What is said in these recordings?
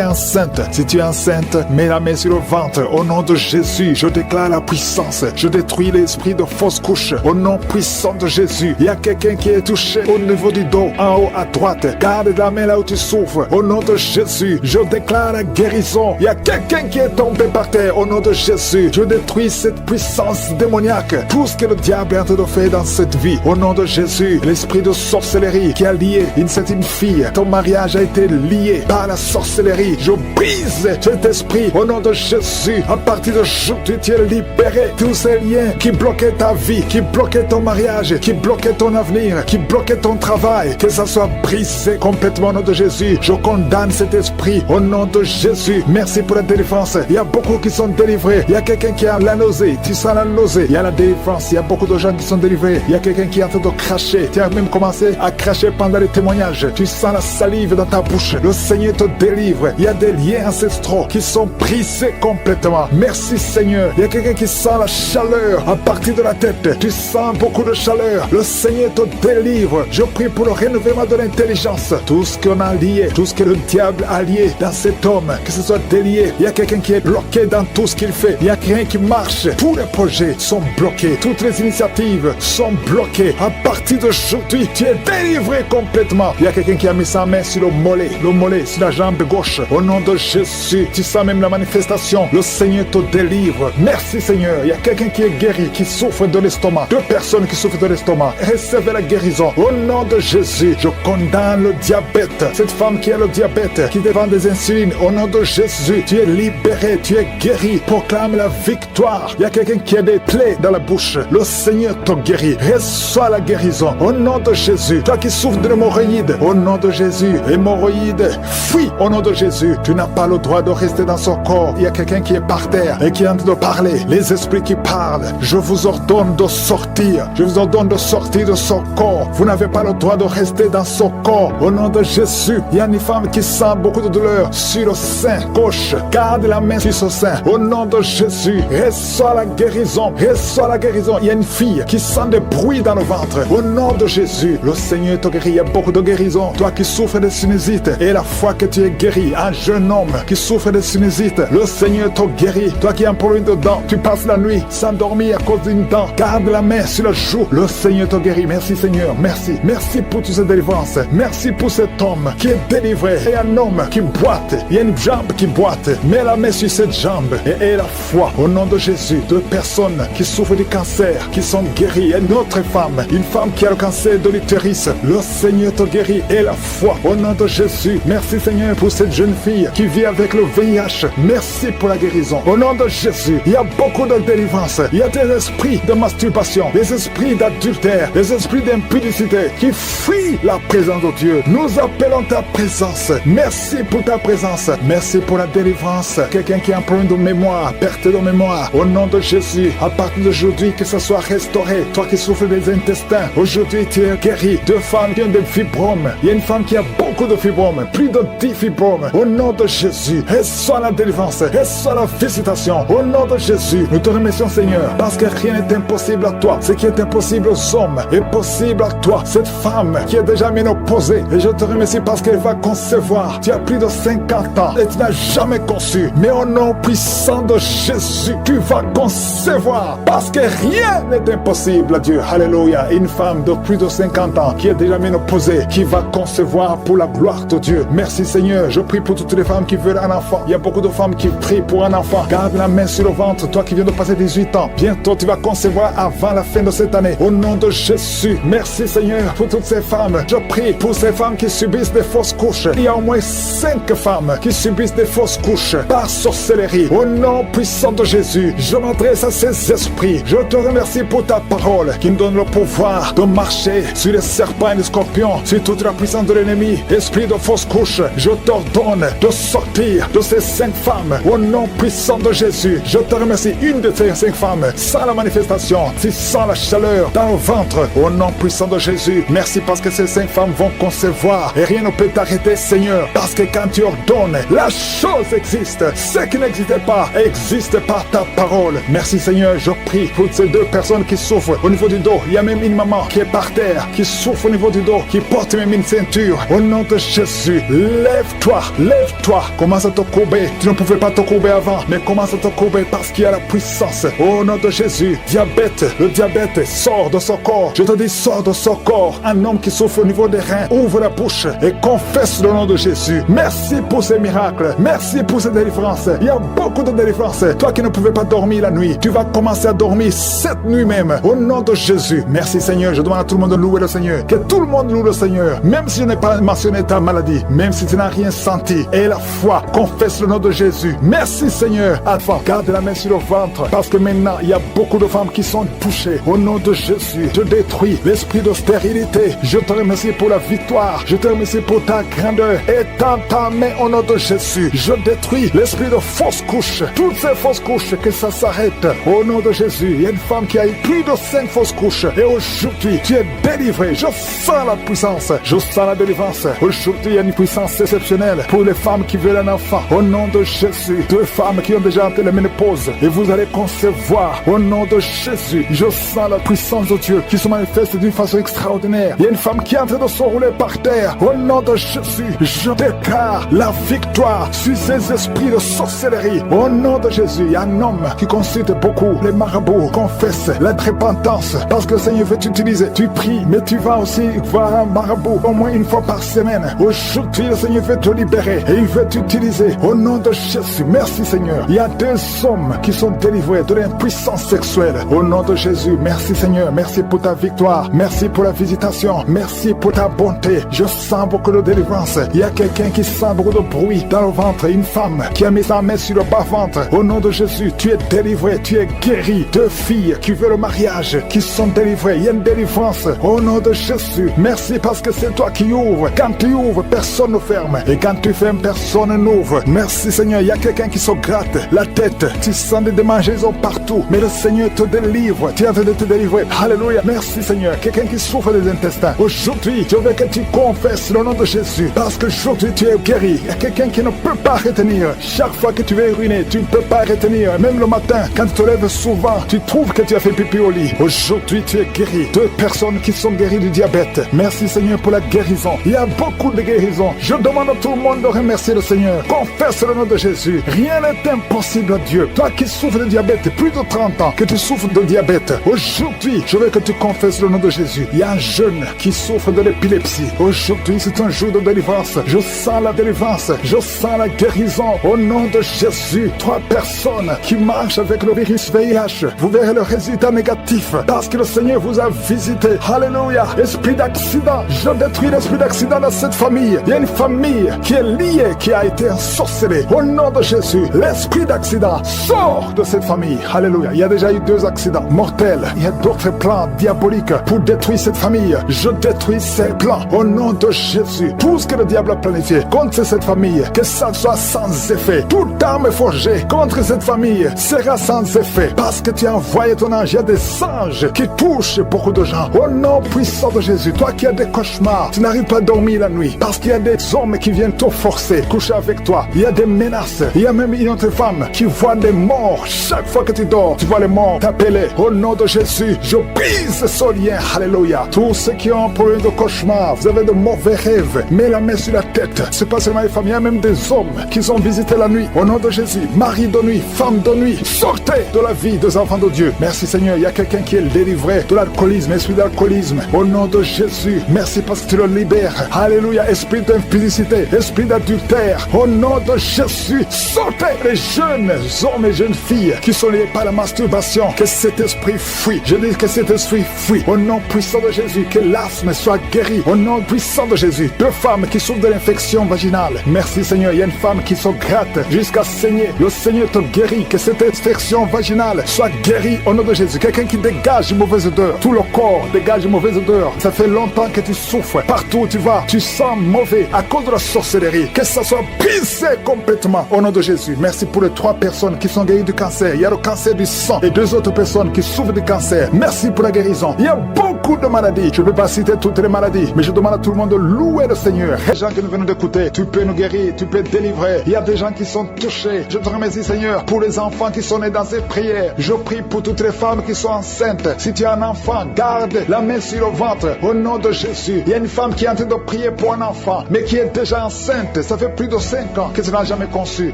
Enceinte, si tu es enceinte, mets la main sur le ventre. Au nom de Jésus, je déclare la puissance. Je détruis l'esprit de fausse couche. Au nom puissant de Jésus, il y a quelqu'un qui est touché au niveau du dos, en haut à droite. Garde la main là où tu souffres. Au nom de Jésus, je déclare la guérison. Il y a quelqu'un qui est tombé par terre. Au nom de Jésus, je détruis cette puissance démoniaque. Tout ce que le diable est en train de faire dans cette vie. Au nom de Jésus, l'esprit de sorcellerie qui a lié une fille. Ton mariage a été lié par la sorcellerie. Je brise cet esprit au nom de Jésus. À partir d'aujourd'hui, tu es libéré. Tous ces liens qui bloquaient ta vie, qui bloquaient ton mariage, qui bloquaient ton avenir, qui bloquaient ton travail, que ça soit brisé complètement au nom de Jésus. Je condamne cet esprit au nom de Jésus. Merci pour la délivrance. Il y a beaucoup qui sont délivrés. Il y a quelqu'un qui a la nausée. Tu sens la nausée. Il y a la délivrance. Il y a beaucoup de gens qui sont délivrés. Il y a quelqu'un qui est en train de cracher. Tu as même commencé à cracher pendant les témoignages. Tu sens la salive dans ta bouche. Le Seigneur te délivre. Il y a des liens ancestraux qui sont brisés complètement. Merci Seigneur. Il y a quelqu'un qui sent la chaleur à partir de la tête. Tu sens beaucoup de chaleur. Le Seigneur te délivre. Je prie pour le renouvellement de l'intelligence. Tout ce qu'on a lié, tout ce que le diable a lié dans cet homme, que ce soit délié. Il y a quelqu'un qui est bloqué dans tout ce qu'il fait. Il y a rien qui marche. Tous les projets sont bloqués. Toutes les initiatives sont bloquées. À partir d'aujourd'hui, tu es délivré complètement. Il y a quelqu'un qui a mis sa main sur le mollet sur la jambe gauche. Au nom de Jésus, tu sens même la manifestation. Le Seigneur te délivre. Merci Seigneur. Il y a quelqu'un qui est guéri, qui souffre de l'estomac. 2 personnes qui souffrent de l'estomac. Recevez la guérison. Au nom de Jésus, je condamne le diabète. Cette femme qui a le diabète, qui devant des insulines. Au nom de Jésus, tu es libéré, tu es guéri. Proclame la victoire. Il y a quelqu'un qui a des plaies dans la bouche. Le Seigneur te guérit. Reçois la guérison. Au nom de Jésus. Toi qui souffres de l'hémorroïde. Au nom de Jésus. Hémorroïde, fuis. Au nom de Jésus. Tu n'as pas le droit de rester dans son corps. Il y a quelqu'un qui est par terre et qui est en train de parler. Les esprits qui parlent. Je vous ordonne de sortir. Je vous ordonne de sortir de son corps. Vous n'avez pas le droit de rester dans son corps. Au nom de Jésus. Il y a une femme qui sent beaucoup de douleur sur le sein gauche. Garde la main sur ce sein. Au nom de Jésus. Reçois la guérison. Reçois la guérison. Il y a une fille qui sent des bruits dans le ventre. Au nom de Jésus. Le Seigneur te guérit. Il y a beaucoup de guérison. Toi qui souffres de sinusite et la foi que tu es guéri. Un jeune homme qui souffre de sinusite. Le Seigneur te guérit. Toi qui as un problème de dents. Tu passes la nuit sans dormir à cause d'une dent. Garde la main sur le joue. Le Seigneur te guérit. Merci Seigneur. Merci. Merci pour toutes ces délivrances. Merci pour cet homme qui est délivré. Il y a un homme qui boite. Il y a une jambe qui boite. Mets la main sur cette jambe et aie la foi. Au nom de Jésus. 2 personnes qui souffrent du cancer, qui sont guéries. Il y a une autre femme. Une femme qui a le cancer de l'utérus. Le Seigneur te guérit. Et la foi. Au nom de Jésus. Merci Seigneur pour cette jeune fille qui vit avec le VIH. Merci pour la guérison. Au nom de Jésus. Il y a beaucoup de délivrance. Il y a des esprits de masturbation, des esprits d'adultère, des esprits d'impudicité qui fuient la présence de Dieu. Nous appelons ta présence. Merci pour ta présence. Merci pour la délivrance. Quelqu'un qui a un problème de mémoire, perte de mémoire. Au nom de Jésus. À partir d'aujourd'hui, que ça soit restauré. Toi qui souffres des intestins, aujourd'hui tu es guéri. 2 femmes qui ont des fibromes. Il y a une femme qui a beaucoup de fibromes. Plus de 10 fibromes. Au nom de Jésus. Reçois la délivrance. Reçois la visitation. Au nom de Jésus. Nous te remercions Seigneur. Parce que rien n'est impossible à toi. Ce qui est impossible aux hommes est possible à toi. Cette femme qui est déjà ménopausée. Et je te remercie parce qu'elle va concevoir. Tu as plus de 50 ans et tu n'as jamais conçu. Mais au nom puissant de Jésus, tu vas concevoir. Parce que rien n'est impossible à Dieu. Alléluia. Une femme de plus de 50 ans qui est déjà ménopausée, qui va concevoir pour la gloire de Dieu. Merci Seigneur. Je prie pour toutes les femmes qui veulent un enfant. Il y a beaucoup de femmes qui prient pour un enfant. Garde la main sur le ventre. Toi qui viens de passer 18 ans. Bientôt tu vas concevoir avant la fin de cette année. Au nom de Jésus. Merci Seigneur pour toutes ces femmes. Je prie pour ces femmes qui subissent des fausses couches. Il y a au moins 5 femmes qui subissent des fausses couches par sorcellerie. Au nom puissant de Jésus, je m'adresse à ces esprits. Je te remercie pour ta parole qui me donne le pouvoir de marcher sur les serpents et les scorpions, sur toute la puissance de l'ennemi. Esprit de fausse couche, je t'ordonne de sortir de ces 5 femmes. Au nom puissant de Jésus, je te remercie. Une de ces 5 femmes sans la manifestation, si sans la chaleur dans le ventre. Au nom puissant de Jésus, merci parce que ces 5 femmes vont concevoir et rien ne peut t'arrêter Seigneur. Parce que quand tu ordonnes, la chose existe. Ce qui n'existait pas existe par ta parole. Merci Seigneur, je prie pour ces 2 personnes qui souffrent au niveau du dos. Il y a même une maman qui est par terre, qui souffre au niveau du dos, qui porte même une ceinture. Au nom de Jésus, lève-toi, Lève-toi, commence à te courber. Tu ne pouvais pas te courber avant, mais commence à te courber parce qu'il y a la puissance. Au nom de Jésus, diabète, le diabète sort de son corps. Je te dis, sors de son corps. Un homme qui souffre au niveau des reins, ouvre la bouche et confesse le nom de Jésus. Merci pour ces miracles. Merci pour ces délivrances. Il y a beaucoup de délivrances. Toi qui ne pouvais pas dormir la nuit, tu vas commencer à dormir cette nuit même. Au nom de Jésus. Merci Seigneur. Je demande à tout le monde de louer le Seigneur. Que tout le monde loue le Seigneur. Même si je n'ai pas mentionné ta maladie, même si tu n'as rien senti. Et la foi, confesse le nom de Jésus. Merci Seigneur. Enfin, garde la main sur le ventre. Parce que maintenant, il y a beaucoup de femmes qui sont touchées. Au nom de Jésus, je détruis l'esprit de stérilité. Je te remercie pour la victoire. Je te remercie pour ta grandeur. Et dans ta main, au nom de Jésus, je détruis l'esprit de fausse couche. Toutes ces fausses couches, que ça s'arrête. Au nom de Jésus, il y a une femme qui a eu plus de 5 fausses couches. Et aujourd'hui, tu es délivré. Je sens la puissance. Je sens la délivrance. Aujourd'hui, il y a une puissance exceptionnelle pour les femmes qui veulent un enfant. Au nom de Jésus, 2 femmes qui ont déjà atteint la ménopause. Et vous allez concevoir. Au nom de Jésus, je sens la puissance de Dieu qui se manifeste d'une façon extraordinaire. Il y a une femme qui est en train de se rouler par terre. Au nom de Jésus, je déclare la victoire sur ces esprits de sorcellerie. Au nom de Jésus, il y a un homme qui consulte beaucoup les marabouts, confesse la repentance parce que le Seigneur veut t'utiliser. Tu pries, mais tu vas aussi voir un marabout au moins une fois par semaine. Aujourd'hui, le Seigneur veut te libérer et il veut t'utiliser. Au nom de Jésus, merci Seigneur. Il y a 2 hommes qui sont délivrés de l'impuissance sexuelle. Au nom de Jésus, merci Seigneur. Merci pour ta victoire. Merci pour la visitation. Merci pour ta bonté. Je sens beaucoup de délivrance. Il y a quelqu'un qui sent beaucoup de bruit dans le ventre. Une femme qui a mis sa main sur le bas-ventre. Au nom de Jésus, tu es délivré. Tu es guéri. 2 filles qui veulent le mariage, qui sont délivrées. Il y a une délivrance. Au nom de Jésus, merci parce que c'est toi qui ouvres. Quand tu ouvres, personne ne ferme. Et quand tu fermes, personne n'ouvre. Merci Seigneur. Il y a quelqu'un qui se gratte la tête. Tu sens des démangeaisons partout. Mais le Seigneur te délivre. Tu es en train de te délivrer. Alléluia. Merci Seigneur. Quelqu'un qui souffre des intestins. Aujourd'hui, je veux que tu confesses le nom de Jésus. Parce qu'aujourd'hui, tu es guéri. Il y a quelqu'un qui ne peut pas retenir. Chaque fois que tu veux uriner, tu ne peux pas retenir. Même le matin, quand tu te lèves souvent, tu trouves que tu as fait pipi au lit. Aujourd'hui, tu es guéri. 2 personnes qui sont guéries du diabète. Merci Seigneur pour la guérison. Il y a beaucoup de guérisons. Je demande à tout le monde de remercier le Seigneur. Confesse le nom de Jésus. Rien n'est impossible à Dieu. Toi qui souffres de diabète, plus de 30 ans que tu souffres de diabète. Aujourd'hui, je veux que tu confesses le nom de Jésus. Il y a un jeune qui souffre de l'épilepsie. Aujourd'hui, c'est un jour de délivrance. Je sens la délivrance. Je sens la guérison. Au nom de Jésus, 3 personnes qui marchent avec le virus VIH. Vous verrez le résultat négatif parce que le Seigneur vous a visité. Alléluia. Esprit d'accident. Je détruis l'esprit d'accident dans cette famille. Il y a une famille qui est liée, qui a été ensorcelée. Au nom de Jésus, l'esprit d'accident sort de cette famille. Alléluia. Il y a déjà eu 2 accidents mortels. Il y a d'autres plans diaboliques pour détruire cette famille. Je détruis ces plans. Au nom de Jésus, tout ce que le diable a planifié contre cette famille, que ça soit sans effet. Toute arme forgée contre cette famille sera sans effet. Parce que tu as envoyé ton ange. Il y a des anges qui touchent beaucoup de gens. Au nom puissant de Jésus, toi qui as des cauchemars, tu n'arrives pas à dormir la nuit. Parce qu'il y a des hommes qui viennent te forcer, coucher avec toi. Il y a des menaces. Il y a même une autre femme qui voit des morts. Chaque fois que tu dors, tu vois les morts t'appeler. Au nom de Jésus, je brise ce lien. Alléluia. Tous ceux qui ont un problème de cauchemar, vous avez de mauvais rêves, mets la main sur la tête. C'est pas seulement les femmes, il y a même des hommes qui sont visités la nuit. Au nom de Jésus, mari de nuit, femme de nuit, sortez de la vie des enfants de Dieu. Merci Seigneur, il y a quelqu'un qui est délivré de l'alcoolisme, esprit d'alcoolisme. Au nom de Jésus, merci parce que tu le libères. Alléluia, esprit d'impudicité, esprit d'adultère. Au nom de Jésus, sortez les jeunes hommes et jeunes filles qui sont liés par la masturbation. Que cet esprit fuit. Je dis que cet esprit fuit. Au nom puissant de Jésus, que l'asthme soit guéri. Au nom puissant de Jésus, 2 femmes qui souffrent de l'infection vaginale. Merci Seigneur, il y a une femme qui se gratte jusqu'à saigner. Le Seigneur te guérit. Que cette infection vaginale soit guérie au nom de Jésus. Quelqu'un qui dégage une mauvaise odeur. Tout le corps dégage une mauvaise odeur. Ça fait longtemps que tu souffres. Partout où tu vas, tu sens mauvais à cause de la sorcellerie. Que ça soit brisé complètement au nom de Jésus. Merci pour les 3 personnes qui sont guéries du cancer. Il y a le cancer du sang et 2 autres personnes qui souffrent du cancer. Merci pour la guérison. Il y a beaucoup de maladies. Je ne peux pas citer toutes les maladies, mais je demande à tout le monde de louer le Seigneur. Les gens qui nous viennent d'écouter, tu peux nous guérir, tu peux délivrer. Il y a des gens qui sont touchés. Je te remercie Seigneur pour les enfants qui sont nés dans ces prières. Je prie pour toutes les femmes qui sont enceintes. Si tu as un enfant, garde la main sur le ventre au nom de Jésus. Il y a une femme qui est en train de prier pour un enfant, mais qui est déjà enceinte. enceinte. Ça fait plus de 5 ans que tu n'as jamais conçu,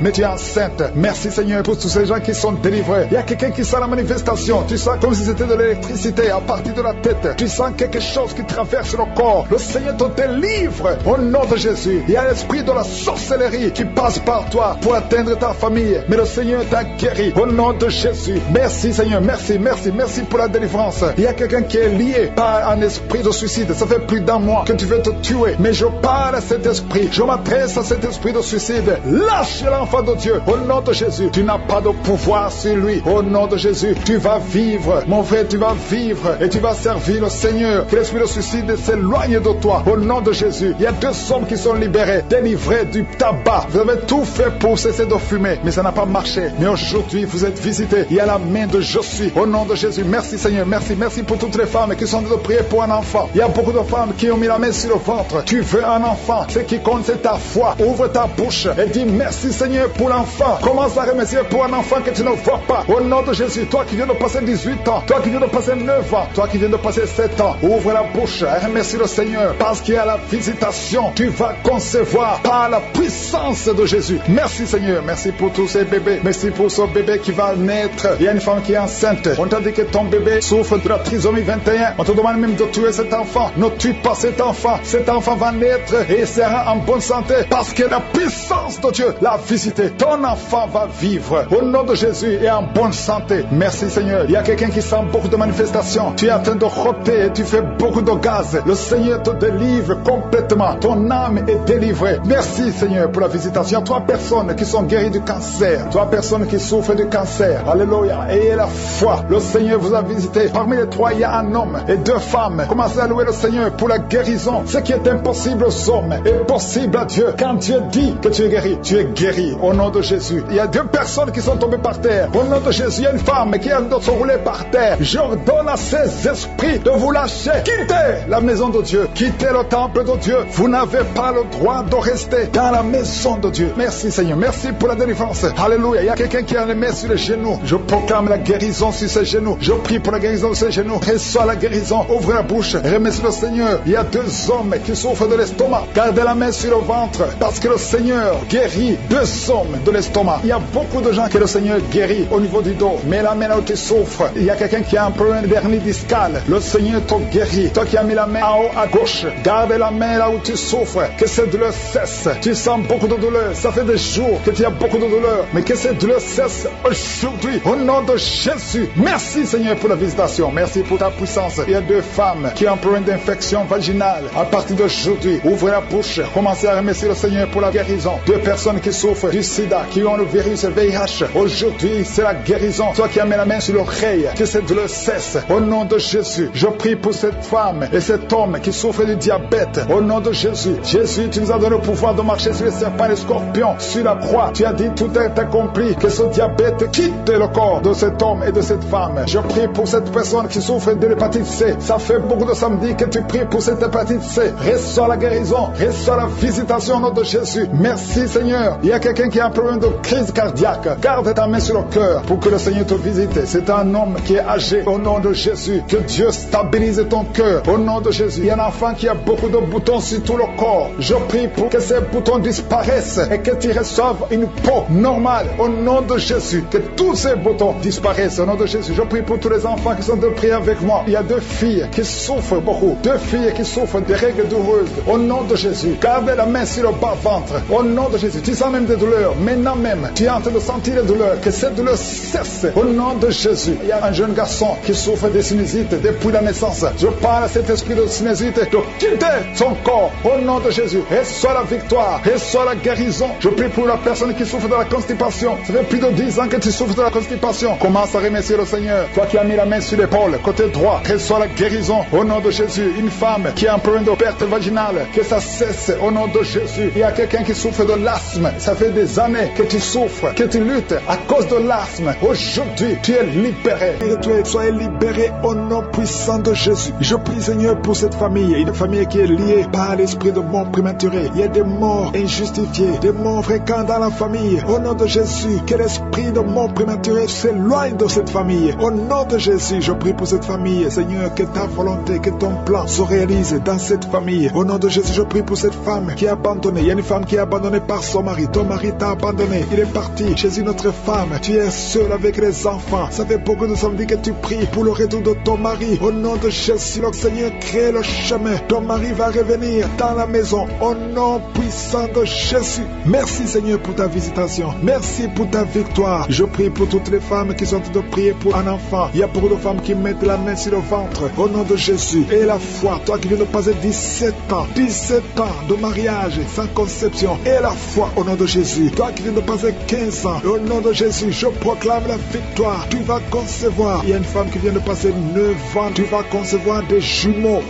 mais tu es enceinte. Merci Seigneur pour tous ces gens qui sont délivrés. Il y a quelqu'un qui sent la manifestation. Tu sens comme si c'était de l'électricité à partir de la tête. Tu sens quelque chose qui traverse le corps. Le Seigneur te délivre au nom de Jésus. Il y a l'esprit de la sorcellerie qui passe par toi pour atteindre ta famille. Mais le Seigneur t'a guéri au nom de Jésus. Merci Seigneur, merci pour la délivrance. Il y a quelqu'un qui est lié par un esprit de suicide. Ça fait plus d'un mois que tu veux te tuer. Mais je parle à cet esprit. Je m'adresse à cet esprit de suicide. Lâche l'enfant de Dieu au nom de Jésus. Tu n'as pas de pouvoir sur lui. Au nom de Jésus, tu vas vivre. Mon frère, tu vas vivre et tu vas servir le Seigneur. Que l'esprit de suicide s'éloigne de toi. Au nom de Jésus, il y a 2 hommes qui sont libérés, délivrés du tabac. Vous avez tout fait pour cesser de fumer, mais ça n'a pas marché. Mais aujourd'hui, vous êtes visités. Il y a la main de Je suis. Au nom de Jésus, merci Seigneur, merci pour toutes les femmes qui sont en train de prier pour un enfant. Il y a beaucoup de femmes qui ont mis la main sur le ventre. Tu veux un enfant. Ce qui compte, c'est ta foi. Ouvre ta bouche et dis merci Seigneur pour l'enfant. Commence à remercier pour un enfant que tu ne vois pas. Au nom de Jésus, toi qui viens de passer 18 ans, toi qui viens de passer 9 ans, toi qui viens de passer 7 ans, ouvre la bouche et remercie le Seigneur parce qu'il y a la visitation. Tu vas concevoir par la puissance de Jésus. Merci Seigneur, merci pour tous ces bébés. Merci pour ce bébé qui va naître. Il y a une femme qui est enceinte. On t'a dit que ton bébé souffre de la trisomie 21. On te demande même de tuer cet enfant. Ne tue pas cet enfant. Cet enfant va naître et il sera en bonne santé parce que la puissance de Dieu l'a visité. Ton enfant va vivre au nom de Jésus et en bonne santé. Merci Seigneur. Il y a quelqu'un qui sent beaucoup de manifestations. Tu es en train de roter et tu fais beaucoup de gaz. Le Seigneur te délivre complètement. Ton âme est délivrée. Merci Seigneur pour la visitation. 3 personnes qui sont guéries du cancer. 3 personnes qui souffrent du cancer. Alléluia. Ayez la foi. Le Seigneur vous a visité. Parmi les 3, il y a un homme et 2 femmes. Commencez à louer le Seigneur pour la guérison. Ce qui est impossible aux hommes est possible à Dieu. Quand Dieu dit que tu es guéri au nom de Jésus. Il y a 2 personnes qui sont tombées par terre. Au nom de Jésus, il y a une femme qui est en train de se rouler par terre. J'ordonne à ces esprits de vous lâcher. Quittez la maison de Dieu. Quittez le temple de Dieu. Vous n'avez pas le droit de rester dans la maison de Dieu. Merci Seigneur. Merci pour la délivrance. Alléluia. Il y a quelqu'un qui a les mains sur les genoux. Je proclame la guérison sur ses genoux. Je prie pour la guérison de ses genoux. Reçois la guérison. Ouvre la bouche. Remercie le Seigneur. Il y a 2 hommes qui souffrent de l'estomac. Gardez la main sur le ventre parce que le Seigneur guérit 2 hommes de l'estomac. Il y a beaucoup de gens que le Seigneur guérit au niveau du dos. Mais la main là où tu souffres, il y a quelqu'un qui a un problème d'hernie discale. Le Seigneur te guérit. Toi qui as mis la main en haut à gauche, garde la main là où tu souffres. Que cette douleur cesse. Tu sens beaucoup de douleur. Ça fait des jours que tu as beaucoup de douleur. Mais que cette douleur cesse aujourd'hui. Au nom de Jésus. Merci Seigneur pour la visitation. Merci pour ta puissance. Il y a 2 femmes qui ont un problème d'infection vaginale. À partir d'aujourd'hui, ouvrez la bouche. Commencez à remercier le Seigneur pour la guérison. 2 personnes qui souffrent du sida, qui ont le virus VIH. Aujourd'hui, c'est la guérison. Toi qui as mis la main sur l'oreille, que cette douleur cesse. Au nom de Jésus, je prie pour cette femme et cet homme qui souffre du diabète. Au nom de Jésus. Jésus, tu nous as donné le pouvoir de marcher sur les serpents et les scorpions. Sur la croix, tu as dit tout est accompli. Que ce diabète quitte le corps de cet homme et de cette femme. Je prie pour cette personne qui souffre de l'hépatite C. Ça fait beaucoup de samedis que tu pries pour cette hépatite C. Reçois la guérison. Reçois la visitation au nom de Jésus. Merci Seigneur. Il y a quelqu'un qui a un problème de crise cardiaque. Garde ta main sur le cœur pour que le Seigneur te visite. C'est un homme qui est âgé. Au nom de Jésus. Que Dieu stabilise ton cœur. Au nom de Jésus. Il y a un enfant qui a beaucoup de boutons sur tout le corps. Je prie pour que ces boutons disparaissent et que tu reçoives une peau normale. Au nom de Jésus. Que tous ces boutons disparaissent. Au nom de Jésus. Je prie pour tous les enfants qui sont de prier avec moi. Il y a 2 filles qui souffrent beaucoup. 2 filles qui souffrent des règles douloureuses. Au nom de Jésus. Gardez la main sur le bas-ventre. Au nom de Jésus. Tu sens même des douleurs. Maintenant même, tu es en train de sentir les douleurs. Que cette douleur cesse. Au nom de Jésus. Il y a un jeune garçon qui souffre de sinusite depuis la naissance. Je parle à cet esprit de sinusite de quitter son corps. Au nom de Jésus. Reçois la victoire. Reçois la guérison. Je prie pour la personne qui souffre de la constipation. Ça fait plus de 10 ans que tu souffres de la constipation. Commence à remercier le Seigneur. Toi qui as mis la main sur l'épaule, côté droit, reçois la guérison. Au nom de Jésus. Une femme qui a un problème de perte vaginale, que ça cesse. Au nom de Jésus. Il y a quelqu'un qui souffre de l'asthme. Ça fait des années que tu souffres, que tu luttes à cause de l'asthme. Aujourd'hui, tu es libéré. Et soyez libéré au nom puissant de Jésus. Je prie Seigneur pour cette famille. Une famille qui est liée par l'esprit de mort prématuré. Il y a des morts injustifiés, des morts fréquents dans la famille. Au nom de Jésus, que l'esprit de mort prématuré s'éloigne de cette famille. Au nom de Jésus, je prie pour cette famille. Seigneur, que ta volonté, que ton plan se réalise dans cette famille. Au nom de Jésus, je prie pour cette femme qui a abandonné abandonné. Il y a une femme qui est abandonnée par son mari. Ton mari t'a abandonné. Il est parti chez une autre femme. Tu es seul avec les enfants. Ça fait beaucoup de samedis que tu pries pour le retour de ton mari. Au nom de Jésus, le Seigneur crée le chemin. Ton mari va revenir dans la maison. Au nom puissant de Jésus. Merci Seigneur pour ta visitation. Merci pour ta victoire. Je prie pour toutes les femmes qui sont en train de prier pour un enfant. Il y a beaucoup de femmes qui mettent la main sur le ventre. Au nom de Jésus. Et la foi, toi qui viens de passer 17 ans de mariage sans conception. Et la foi au nom de Jésus. Toi qui viens de passer 15 ans. Au nom de Jésus, je proclame la victoire. Tu vas concevoir. Il y a une femme qui vient de passer 9 ans. Tu vas concevoir des jumeaux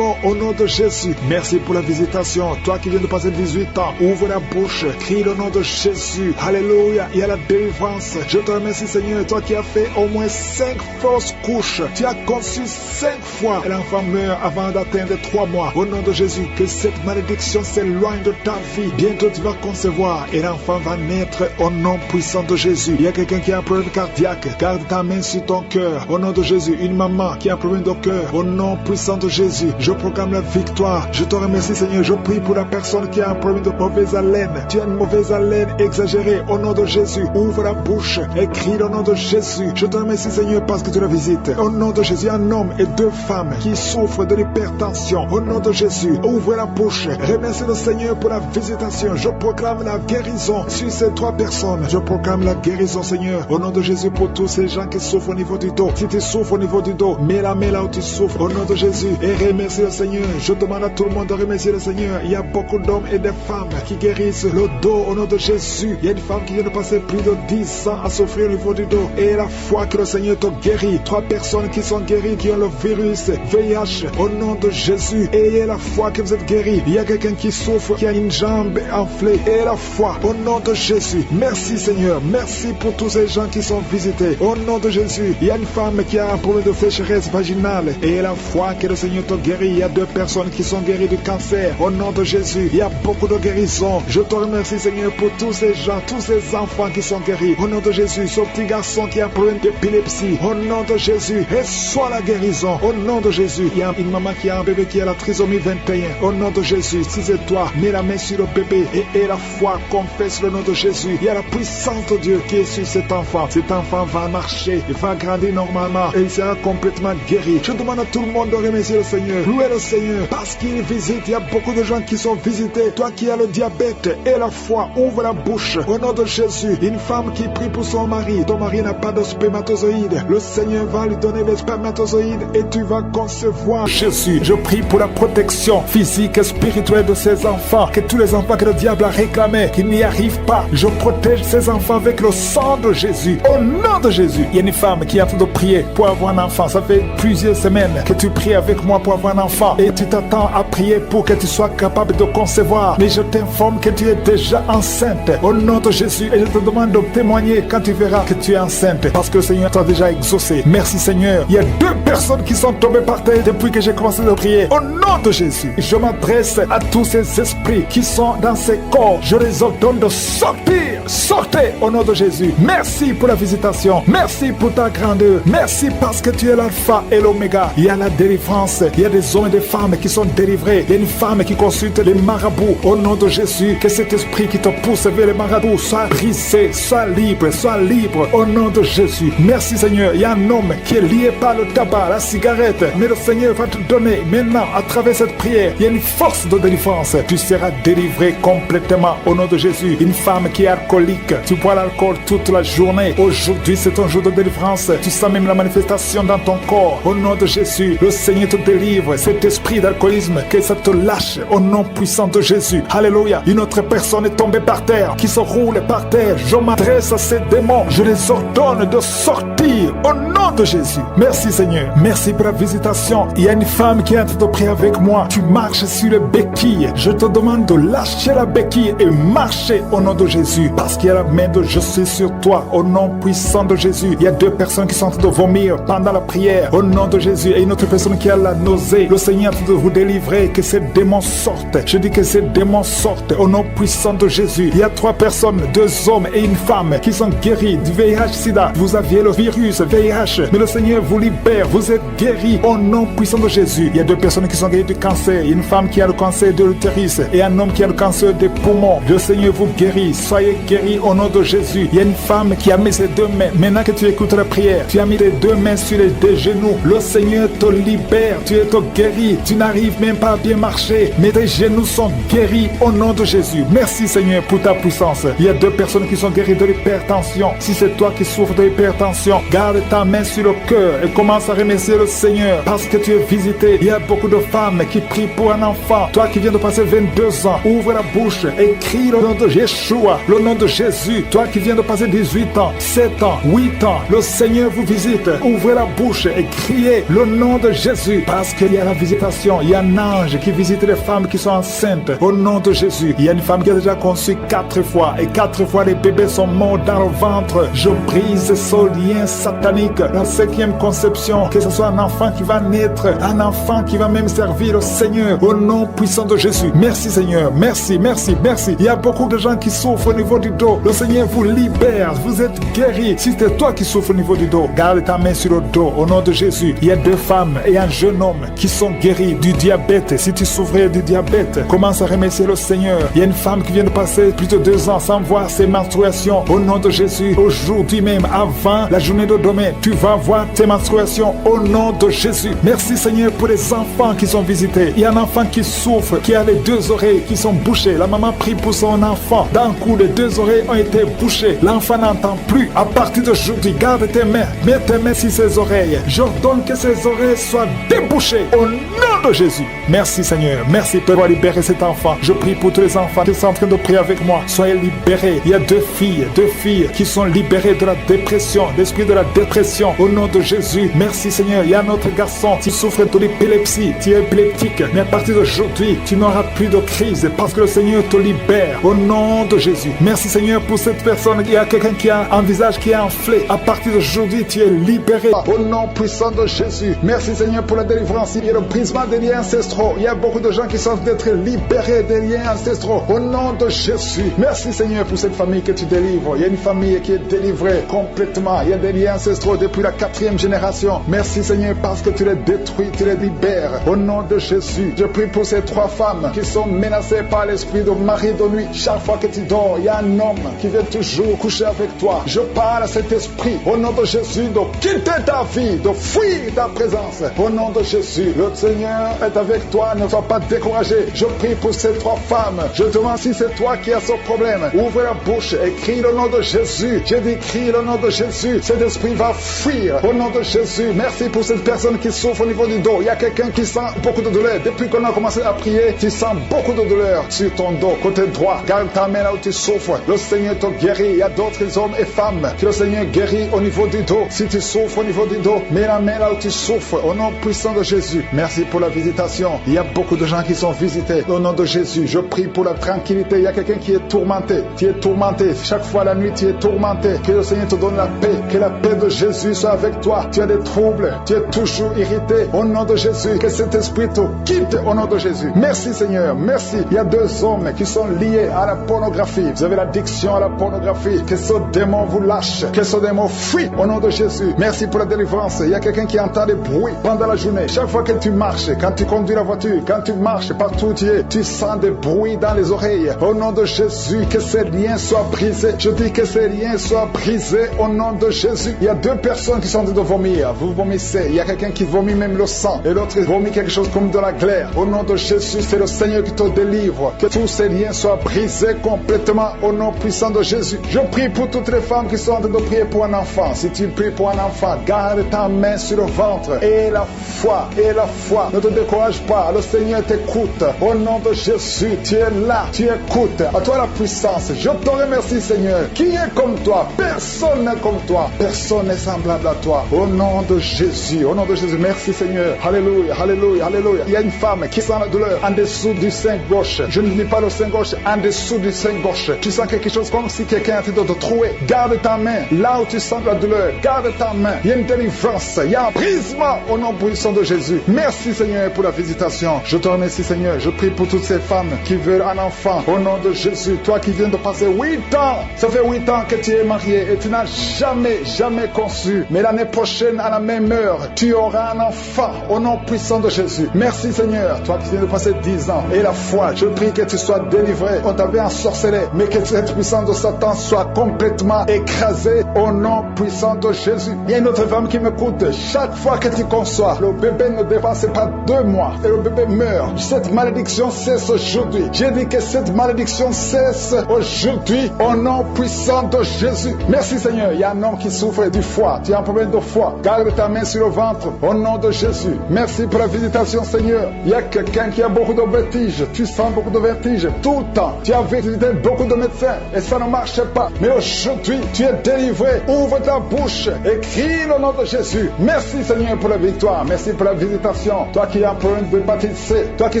au nom de Jésus. Merci pour la visitation. Toi qui viens de passer 18 ans, ouvre la bouche, crie le nom de Jésus. Alléluia. Il y a la délivrance. Je te remercie Seigneur. Toi qui as fait au moins 5 fausses couches. Tu as conçu 5 fois. Et l'enfant meurt avant d'atteindre 3 mois. Au nom de Jésus, que cette malédiction s'éloigne de ta vie. Bientôt tu vas concevoir et l'enfant va naître au nom puissant de Jésus. Il y a quelqu'un qui a un problème cardiaque. Garde ta main sur ton cœur. Au nom de Jésus, une maman qui a un problème de cœur. Au nom puissant de Jésus, je proclame la victoire. Je te remercie Seigneur. Je prie pour la personne qui a un problème de mauvaise haleine. Tu as une mauvaise haleine exagérée. Au nom de Jésus, ouvre la bouche et crie le nom de Jésus. Je te remercie Seigneur parce que tu la visites. Au nom de Jésus, un homme et 2 femmes qui souffrent de l'hypertension. Au nom de Jésus, ouvre la bouche. Remercie le Seigneur pour la visitation. Je proclame la guérison sur ces 3 personnes. Je proclame la guérison Seigneur. Au nom de Jésus pour tous ces gens qui souffrent au niveau du dos. Si tu souffres au niveau du dos, mets la main là où tu souffres. Au nom de Jésus. Et remercie le Seigneur. Je demande à tout le monde de remercier le Seigneur. Il y a beaucoup d'hommes et de femmes qui guérissent le dos au nom de Jésus. Il y a une femme qui vient de passer plus de 10 ans à souffrir au niveau du dos. Et la foi que le Seigneur te guérit. 3 personnes qui sont guéries, qui ont le virus VIH au nom de Jésus. Ayez la foi que vous êtes guéris. Il y a quelqu'un qui souffre, qui a une jambe enflée. Et la foi au nom de Jésus. Merci Seigneur. Merci pour tous ces gens qui sont visités. Au nom de Jésus. Il y a une femme qui a un problème de sécheresse vaginale. Et la foi que le Seigneur te guérit. Il y a 2 personnes qui sont guéries du cancer. Au nom de Jésus. Il y a beaucoup de guérisons. Je te remercie Seigneur pour tous ces gens, tous ces enfants qui sont guéris. Au nom de Jésus. Ce petit garçon qui a un problème d'épilepsie. Au nom de Jésus. Reçois la guérison. Au nom de Jésus. Il y a une maman qui a un bébé qui a la trisomie 21. Au nom de Jésus. Si c'est toi, mets la main sur le bébé et la foi, confesse le nom de Jésus. Il y a la puissance de Dieu qui est sur cet enfant. Cet enfant va marcher, il va grandir normalement et il sera complètement guéri. Je demande à tout le monde de remercier le Seigneur. Louez le Seigneur parce qu'il visite. Il y a beaucoup de gens qui sont visités. Toi qui as le diabète et la foi, ouvre la bouche. Au nom de Jésus, une femme qui prie pour son mari. Ton mari n'a pas de spermatozoïdes. Le Seigneur va lui donner les spermatozoïdes et tu vas concevoir. Jésus, je prie pour la protection physique et spirituelle de ces enfants. Que tous les enfants que le diable a réclamés, qu'ils n'y arrivent pas. Je protège ces enfants avec le sang de Jésus. Au nom de Jésus. Il y a une femme qui est en train de prier pour avoir un enfant. Ça fait plusieurs semaines que tu pries avec moi pour avoir un enfant. Et tu t'attends à prier pour que tu sois capable de concevoir. Mais je t'informe que tu es déjà enceinte. Au nom de Jésus. Et je te demande de témoigner quand tu verras que tu es enceinte. Parce que le Seigneur t'a déjà exaucé. Merci Seigneur. Il y a 2 personnes qui sont tombées par terre depuis que j'ai commencé à prier. Au nom de Jésus. Je m'adresse à tous ces esprits qui sont dans ces corps. Je les ordonne de sortir. Sortez au nom de Jésus. Merci pour la visitation. Merci pour ta grandeur. Merci parce que tu es l'alpha et l'oméga. Il y a la délivrance. Il y a des hommes et des femmes qui sont délivrés. Il y a une femme qui consulte les marabouts. Au nom de Jésus, que cet esprit qui te pousse vers les marabouts soit brisé, soit libre, soit libre. Au nom de Jésus. Merci Seigneur. Il y a un homme qui est lié par le tabac, la cigarette. Mais le Seigneur va te donner maintenant, à travers cette prière, il y a une force de délivrance. Tu seras délivré complètement au nom de Jésus. Une femme qui est alcoolique, tu bois l'alcool toute la journée. Aujourd'hui, c'est un jour de délivrance. Tu sens même la manifestation dans ton corps. Au nom de Jésus, le Seigneur te délivre. Cet esprit d'alcoolisme, que ça te lâche au nom puissant de Jésus. Alléluia. Une autre personne est tombée par terre, qui se roule par terre. Je m'adresse à ces démons. Je les ordonne de sortir au nom de Jésus. Merci Seigneur. Merci pour la visitation. Il y a une femme qui est en train de prier avec moi. Tu marches sur les béquilles. Je te demande de lâcher la béquille et marcher au nom de Jésus. Parce qu'il y a la main de Jésus sur toi. Au nom puissant de Jésus. Il y a 2 personnes qui sont en train de vomir pendant la prière. Au nom de Jésus. Et une autre personne qui a la nausée. Le Seigneur est en train de vous délivrer. Que ces démons sortent. Je dis que ces démons sortent. Au nom puissant de Jésus. Il y a 3 personnes, 2 hommes et une femme qui sont guéris du VIH-Sida. Vous aviez le virus virus, VIH, mais le Seigneur vous libère, vous êtes guéris au nom puissant de Jésus. Il y a 2 personnes qui sont guéries du cancer, il y a une femme qui a le cancer de l'utérus et un homme qui a le cancer des poumons. Le Seigneur vous guérit, soyez guéris au nom de Jésus. Il y a une femme qui a mis ses 2 mains, maintenant que tu écoutes la prière, tu as mis les 2 mains sur les 2 genoux, le Seigneur te libère, tu es guéri, tu n'arrives même pas à bien marcher, mais tes genoux sont guéris au nom de Jésus. Merci Seigneur pour ta puissance. Il y a 2 personnes qui sont guéries de l'hypertension. Si c'est toi qui souffres de l'hypertension, garde ta main sur le cœur et commence à remercier le Seigneur parce que tu es visité. Il y a beaucoup de femmes qui prient pour un enfant. Toi qui viens de passer 22 ans, ouvre la bouche et crie le nom de Yeshua, le nom de Jésus. Toi qui viens de passer 18 ans, 7 ans, 8 ans, le Seigneur vous visite. Ouvrez la bouche et criez le nom de Jésus parce qu'il y a la visitation. Il y a un ange qui visite les femmes qui sont enceintes au nom de Jésus. Il y a une femme qui a déjà conçu 4 fois et 4 fois les bébés sont morts dans le ventre. Je brise ce lien satanique. La 5e conception, que ce soit un enfant qui va naître, un enfant qui va même servir le Seigneur au nom puissant de Jésus. Merci Seigneur, merci, merci, merci. Il y a beaucoup de gens qui souffrent au niveau du dos. Le Seigneur vous libère, vous êtes guéris. Si c'est toi qui souffres au niveau du dos, garde ta main sur le dos au nom de Jésus. Il y a 2 femmes et un jeune homme qui sont guéris du diabète. Si tu souffrais du diabète, commence à remercier le Seigneur. Il y a une femme qui vient de passer plus de 2 ans sans voir ses menstruations au nom de Jésus. Aujourd'hui même, avant la journée de demain, tu vas voir tes menstruations au nom de Jésus. Merci Seigneur pour les enfants qui sont visités. Il y a un enfant qui souffre, qui a les 2 oreilles qui sont bouchées. La maman prie pour son enfant. D'un coup, les 2 oreilles ont été bouchées. L'enfant n'entend plus. À partir d'aujourd'hui, garde tes mains. Mets tes mains sur ses oreilles. J'ordonne que ses oreilles soient débouchées au nom de Jésus. Merci Seigneur. Merci pour libérer cet enfant. Je prie pour tous les enfants qui sont en train de prier avec moi. Soyez libérés. Il y a 2 filles qui sont libérées de la dépression, l'esprit de la dépression au nom de Jésus. Merci Seigneur. Il y a un autre garçon qui souffre de l'épilepsie. Tu es épileptique. Mais à partir d'aujourd'hui, tu n'auras plus de crise parce que le Seigneur te libère au nom de Jésus. Merci Seigneur pour cette personne. Il y a quelqu'un qui a un visage qui est enflé. À partir d'aujourd'hui, tu es libéré au nom puissant de Jésus. Merci Seigneur pour la délivrance. Il y a le brisement des liens ancestraux. Il y a beaucoup de gens qui sont d'être libérés des liens ancestraux au nom de Jésus. Merci Seigneur pour cette famille que tu délivres. Il y a une famille qui est délivrée complètement. Il y a des liens ancestraux depuis la 4e génération. Merci Seigneur parce que tu les détruis, tu les libères au nom de Jésus. Je prie pour ces 3 femmes qui sont menacées par l'esprit de mari de nuit. Chaque fois que tu dors, il y a un homme qui vient toujours coucher avec toi. Je parle à cet esprit au nom de Jésus de quitter ta vie, de fuir ta présence au nom de Jésus. Le Seigneur est avec toi, ne sois pas découragé. Je prie pour ces 3 femmes. Je demande si c'est toi qui as ce problème. Ouvre la bouche et crie le nom de Jésus. J'ai dit crie le nom de Jésus. Cet esprit va fuir au nom de Jésus. Merci pour cette personne qui souffre au niveau du dos. Il y a quelqu'un qui sent beaucoup de douleur. Depuis qu'on a commencé à prier, tu sens beaucoup de douleur sur ton dos, côté droit. Garde ta main là où tu souffres. Le Seigneur te guérit. Il y a d'autres hommes et femmes que le Seigneur guérit au niveau du dos. Si tu souffres au niveau du dos, mets la main là où tu souffres au nom puissant de Jésus. Merci pour la visitation. Il y a beaucoup de gens qui sont visités au nom de Jésus. Je prie pour la tranquillité. Il y a quelqu'un qui est tourmenté. Tu es tourmenté. Chaque fois la nuit, tu es tourmenté. Que le Seigneur te donne la paix. Que la paix de Jésus soit avec toi. Tu as des troubles. Tu es toujours irrité. Au nom de Jésus. Que cet esprit te quitte au nom de Jésus. Merci Seigneur. Merci. Il y a 2 hommes qui sont liés à la pornographie. Vous avez l'addiction à la pornographie. Que ce démon vous lâche. Que ce démon fuit au nom de Jésus. Merci pour la délivrance. Il y a quelqu'un qui entend des bruits pendant la journée. Chaque fois que tu marches, quand tu conduis la voiture, quand tu marches partout où tu es, tu sens des bruits dans les oreilles. Au nom de Jésus, que ces liens soient brisés. Je dis que ces liens soient brisés au nom de Jésus. Il y a 2 personnes qui sont en train de vomir. Vous vomissez. Il y a quelqu'un qui vomit même le sang. Et l'autre vomit quelque chose comme de la glaire. Au nom de Jésus, c'est le Seigneur qui te délivre. Que tous ces liens soient brisés complètement au nom puissant de Jésus. Je prie pour toutes les femmes qui sont en train de prier pour un enfant. Si tu pries pour un enfant, garde ta main sur le ventre. Et la foi, et la foi. Ne te décourage pas. Le Seigneur t'écoute. Au nom de Jésus, tu es là. Tu écoutes. À toi la puissance. Je te remercie, Seigneur. Qui est comme toi? Personne n'est comme toi. Personne n'est semblable à toi. Au nom de Jésus. Au nom de Jésus. Merci, Seigneur. Alléluia, alléluia, alléluia. Il y a une femme qui sent la douleur en dessous du sein gauche. Je ne dis pas le sein gauche, en dessous du sein gauche. Tu sens quelque chose comme si quelqu'un est en train de te trouver. Garde ta main. Là où tu sens la douleur, garde ta main. Il y a une délivrance. Il y a un brisement au nom puissant de Jésus. Merci, Seigneur. Seigneur pour la visitation. Je te remercie Seigneur. Je prie pour toutes ces femmes qui veulent un enfant. Au nom de Jésus, toi qui viens de passer 8 ans. Ça fait 8 ans que tu es marié et tu n'as jamais conçu. Mais l'année prochaine, à la même heure, tu auras un enfant. Au nom puissant de Jésus. Merci Seigneur. Toi qui viens de passer 10 ans. Et la foi, je prie que tu sois délivré. On t'avait ensorcelé. Mais que cette puissance de Satan soit complètement écrasée. Au nom puissant de Jésus. Il y a une autre femme qui m'écoute. Chaque fois que tu conçois, le bébé ne dépasse pas 2 mois. Et le bébé meurt. Cette malédiction cesse aujourd'hui. J'ai dit que cette malédiction cesse aujourd'hui. Au nom puissant de Jésus. Merci Seigneur. Il y a un homme qui souffre du foie. Tu as un problème de foie. Garde ta main sur le ventre. Au nom de Jésus. Merci pour la visitation Seigneur. Il y a quelqu'un qui a beaucoup de vertiges. Tu sens beaucoup de vertiges tout le temps. Tu as visité beaucoup de médecins et ça ne marche pas. Mais aujourd'hui, tu es délivré. Ouvre ta bouche et crie le nom de Jésus. Merci Seigneur pour la victoire. Merci pour la visitation. Toi qui as un problème d'hépatite C. Toi qui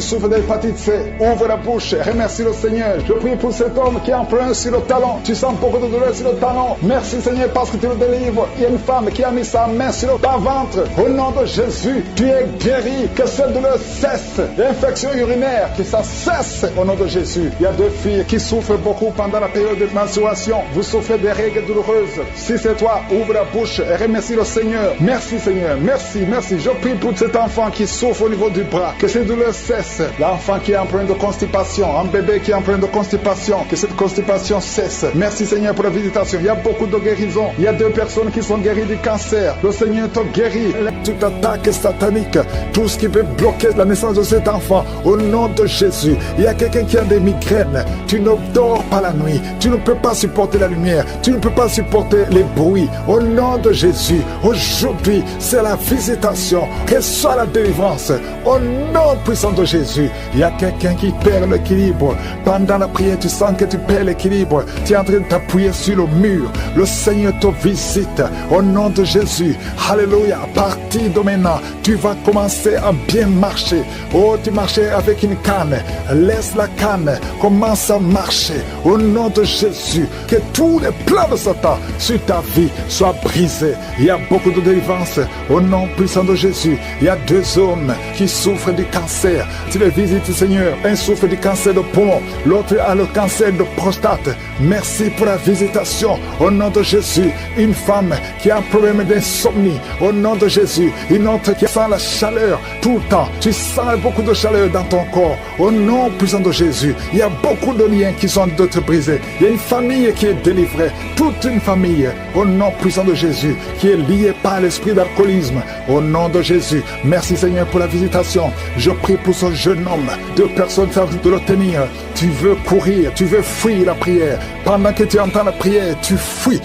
souffres d'hépatite C. Ouvre la bouche. Remercie le Seigneur. Je prie pour cet homme qui a un problème sur le talon. Tu sens beaucoup de douleur sur le talon. Merci Seigneur parce que tu le délivres. Il y a une femme qui a mis sa main sur le ventre. Au nom de Jésus, tu es guéri. Que cette douleur cesse. L'infection urinaire, que ça cesse au nom de Jésus. Il y a 2 filles qui souffrent beaucoup pendant la période de menstruation. Vous souffrez des règles douloureuses. Si c'est toi, ouvre la bouche et remercie le Seigneur. Merci Seigneur. Merci. Je prie pour cet enfant qui souffre au niveau du bras. Que ces douleurs cessent. L'enfant qui est en train de constipation. Un bébé qui est en train de constipation. Que cette constipation cesse. Merci Seigneur pour la visitation. Il y a beaucoup de guérisons. Il y a 2 personnes qui sont guéries du cancer. Le Seigneur te guérit. Toute attaque satanique. Tout ce qui veut bloquer la naissance de cet enfant. Au nom de Jésus. Il y a quelqu'un qui a des migraines. Tu ne dors pas la nuit. Tu ne peux pas supporter la lumière. Tu ne peux pas supporter les bruits. Au nom de Jésus. Aujourd'hui, c'est la visitation. Que soit la délivrance. Au nom puissant de Jésus. Il y a quelqu'un qui perd l'équilibre. Pendant la prière, tu sens que tu perds l'équilibre. Tu es en train de t'appuyer sur le mur. Le Seigneur te visite. Au nom de Jésus. Alléluia. À partir de maintenant, tu vas commencer à bien marcher. Oh, tu marchais avec une canne. Laisse la canne. Commence à marcher. Au nom de Jésus. Que tous les plans de Satan sur ta vie soient brisés. Il y a beaucoup de délivrance. Au nom puissant de Jésus. Il y a 2 hommes qui souffrent du cancer. Tu les visites, Seigneur. Un souffre du cancer de poumon. L'autre a le cancer de prostate. Merci pour la visitation. Au nom de Jésus. Une femme qui a un problème d'insomnie. Au nom de Jésus. Une autre qui sent la chaleur tout le temps. Tu sens beaucoup de chaleur dans ton corps. Au nom puissant de Jésus. Il y a beaucoup de liens qui sont de te briser. Il y a une famille qui est délivrée. Toute une famille. Au nom puissant de Jésus. Qui est liée par l'esprit d'alcoolisme. Au nom de Jésus. Merci Seigneur pour la visitation. Je prie pour ce jeune homme. 2 personnes savent de le tenir. Tu veux courir. Tu veux fuir la prière. Pendant que tu entends la prière, tu fuis.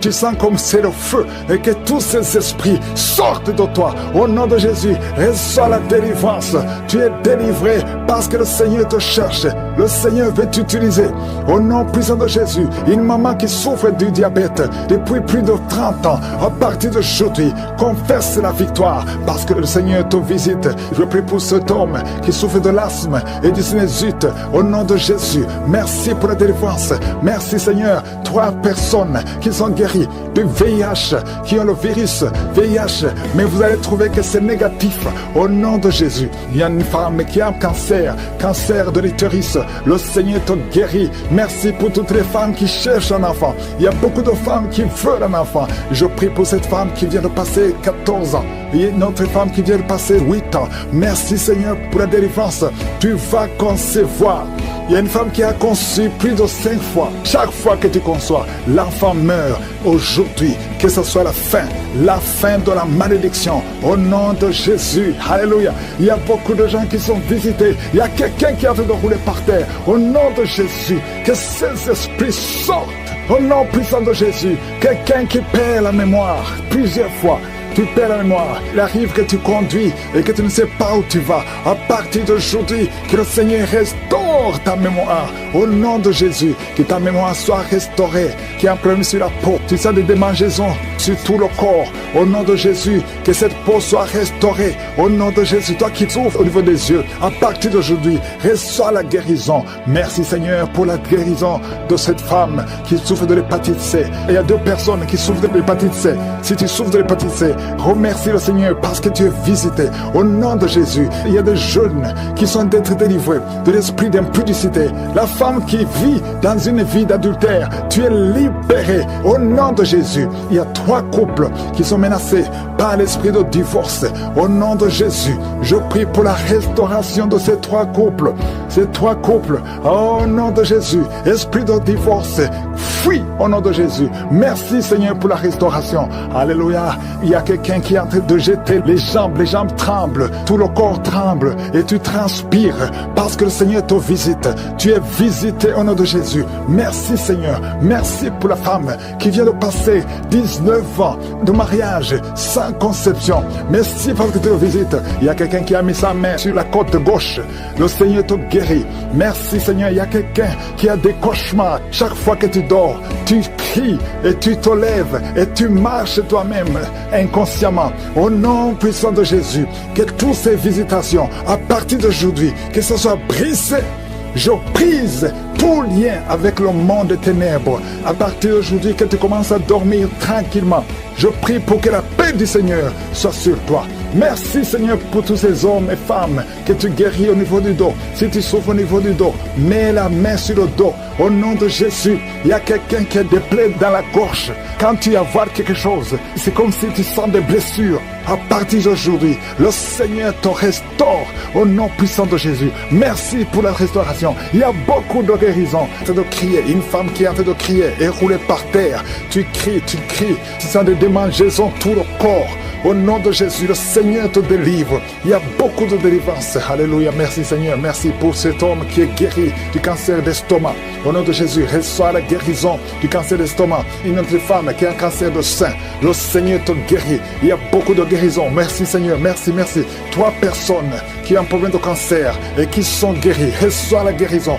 Tu sens comme c'est le feu. Et que tous ces esprits sortent de toi. Au nom de Jésus, reçois la délivrance. Tu es délivré parce que le Seigneur te cherche. Le Seigneur veut t'utiliser. Au nom puissant de Jésus, une maman qui souffre du diabète depuis plus de 30 ans, à partir d'aujourd'hui, confesse la victoire parce que le Seigneur te visite. Je prie pour cet homme qui souffre de l'asthme et du sinusite. Au nom de Jésus, merci pour la délivrance. Merci Seigneur. 3 personnes qui sont guéries du VIH, qui ont le virus VIH, mais vous allez trouver que c'est négatif. Au nom de Jésus, il y a une femme qui a un cancer de l'utérus. Le Seigneur te guérit. Merci pour toutes les femmes qui cherchent un enfant. Il y a beaucoup de femmes qui veulent un enfant. Je prie pour cette femme qui vient de passer 14 ans. Il y a une autre femme qui vient de passer 8 ans. Merci Seigneur pour la délivrance. Tu vas concevoir. Il y a une femme qui a conçu plus de 5 fois. Chaque fois que tu conçois, l'enfant meurt. Aujourd'hui, que ce soit la fin de la malédiction. Au nom de Jésus. Alléluia. Il y a beaucoup de gens qui sont visités. Il y a quelqu'un qui est en train de rouler par terre. Au nom de Jésus, que ces esprits sortent. Au nom puissant de Jésus, quelqu'un qui perd la mémoire plusieurs fois. Tu perds la mémoire. Il arrive que tu conduis et que tu ne sais pas où tu vas. À partir d'aujourd'hui, que le Seigneur restaure ta mémoire. Au nom de Jésus, que ta mémoire soit restaurée. Qu'il y ait un problème sur la peau. Tu sens des démangeaisons sur tout le corps. Au nom de Jésus, que cette peau soit restaurée. Au nom de Jésus, toi qui souffres au niveau des yeux, à partir d'aujourd'hui, reçois la guérison. Merci Seigneur pour la guérison de cette femme qui souffre de l'hépatite C. Et il y a 2 personnes qui souffrent de l'hépatite C. Si tu souffres de l'hépatite C, Remercie le Seigneur parce que tu es visité. Au nom de Jésus, il y a des jeunes qui sont d'être délivrés de l'esprit d'impudicité. La femme qui vit dans une vie d'adultère, tu es libéré. Au nom de Jésus, il y a 3 couples qui sont menacés par l'esprit de divorce. Au nom de Jésus, je prie pour la restauration de ces 3 couples. Ces 3 couples, au nom de Jésus, esprit de divorce, fuis au nom de Jésus. Merci Seigneur pour la restauration. Alléluia. Il y a quelqu'un qui est en train de jeter les jambes tremblent, tout le corps tremble et tu transpires parce que le Seigneur te visite. Tu es visité au nom de Jésus. Merci Seigneur. Merci pour la femme qui vient de passer 19 ans de mariage sans conception. Merci parce que tu te visites. Il y a quelqu'un qui a mis sa main sur la côte gauche. Le Seigneur te guérit. Merci Seigneur. Il y a quelqu'un qui a des cauchemars. Chaque fois que tu dors, tu cries et tu te lèves et tu marches toi-même inconsciemment. Au nom puissant de Jésus, que toutes ces visitations, à partir d'aujourd'hui, que ce soit brisé. Je brise tout lien avec le monde des ténèbres. À partir d'aujourd'hui, que tu commences à dormir tranquillement. Je prie pour que la paix du Seigneur soit sur toi. Merci Seigneur pour tous ces hommes et femmes que tu guéris au niveau du dos. Si tu souffres au niveau du dos, mets la main sur le dos. Au nom de Jésus, il y a quelqu'un qui a des plaies dans la gorge. Quand tu vas voir quelque chose, c'est comme si tu sens des blessures. À partir d'aujourd'hui, le Seigneur te restaure au nom puissant de Jésus. Merci pour la restauration. Il y a beaucoup de guérisons. Tu es en train de crier. Une femme qui est en train de crier et rouler par terre. Tu cries. Tu sens des démangeaisons tout le corps. Au nom de Jésus, le Seigneur te délivre. Il y a beaucoup de délivrance. Alléluia. Merci Seigneur. Merci pour cet homme qui est guéri du cancer d'estomac. Au nom de Jésus, reçois la guérison du cancer d'estomac. Une autre femme qui a un cancer de sein. Le Seigneur te guérit. Il y a beaucoup de guérison. Merci Seigneur. Merci. 3 personnes qui ont un problème de cancer et qui sont guéries. Reçois la guérison.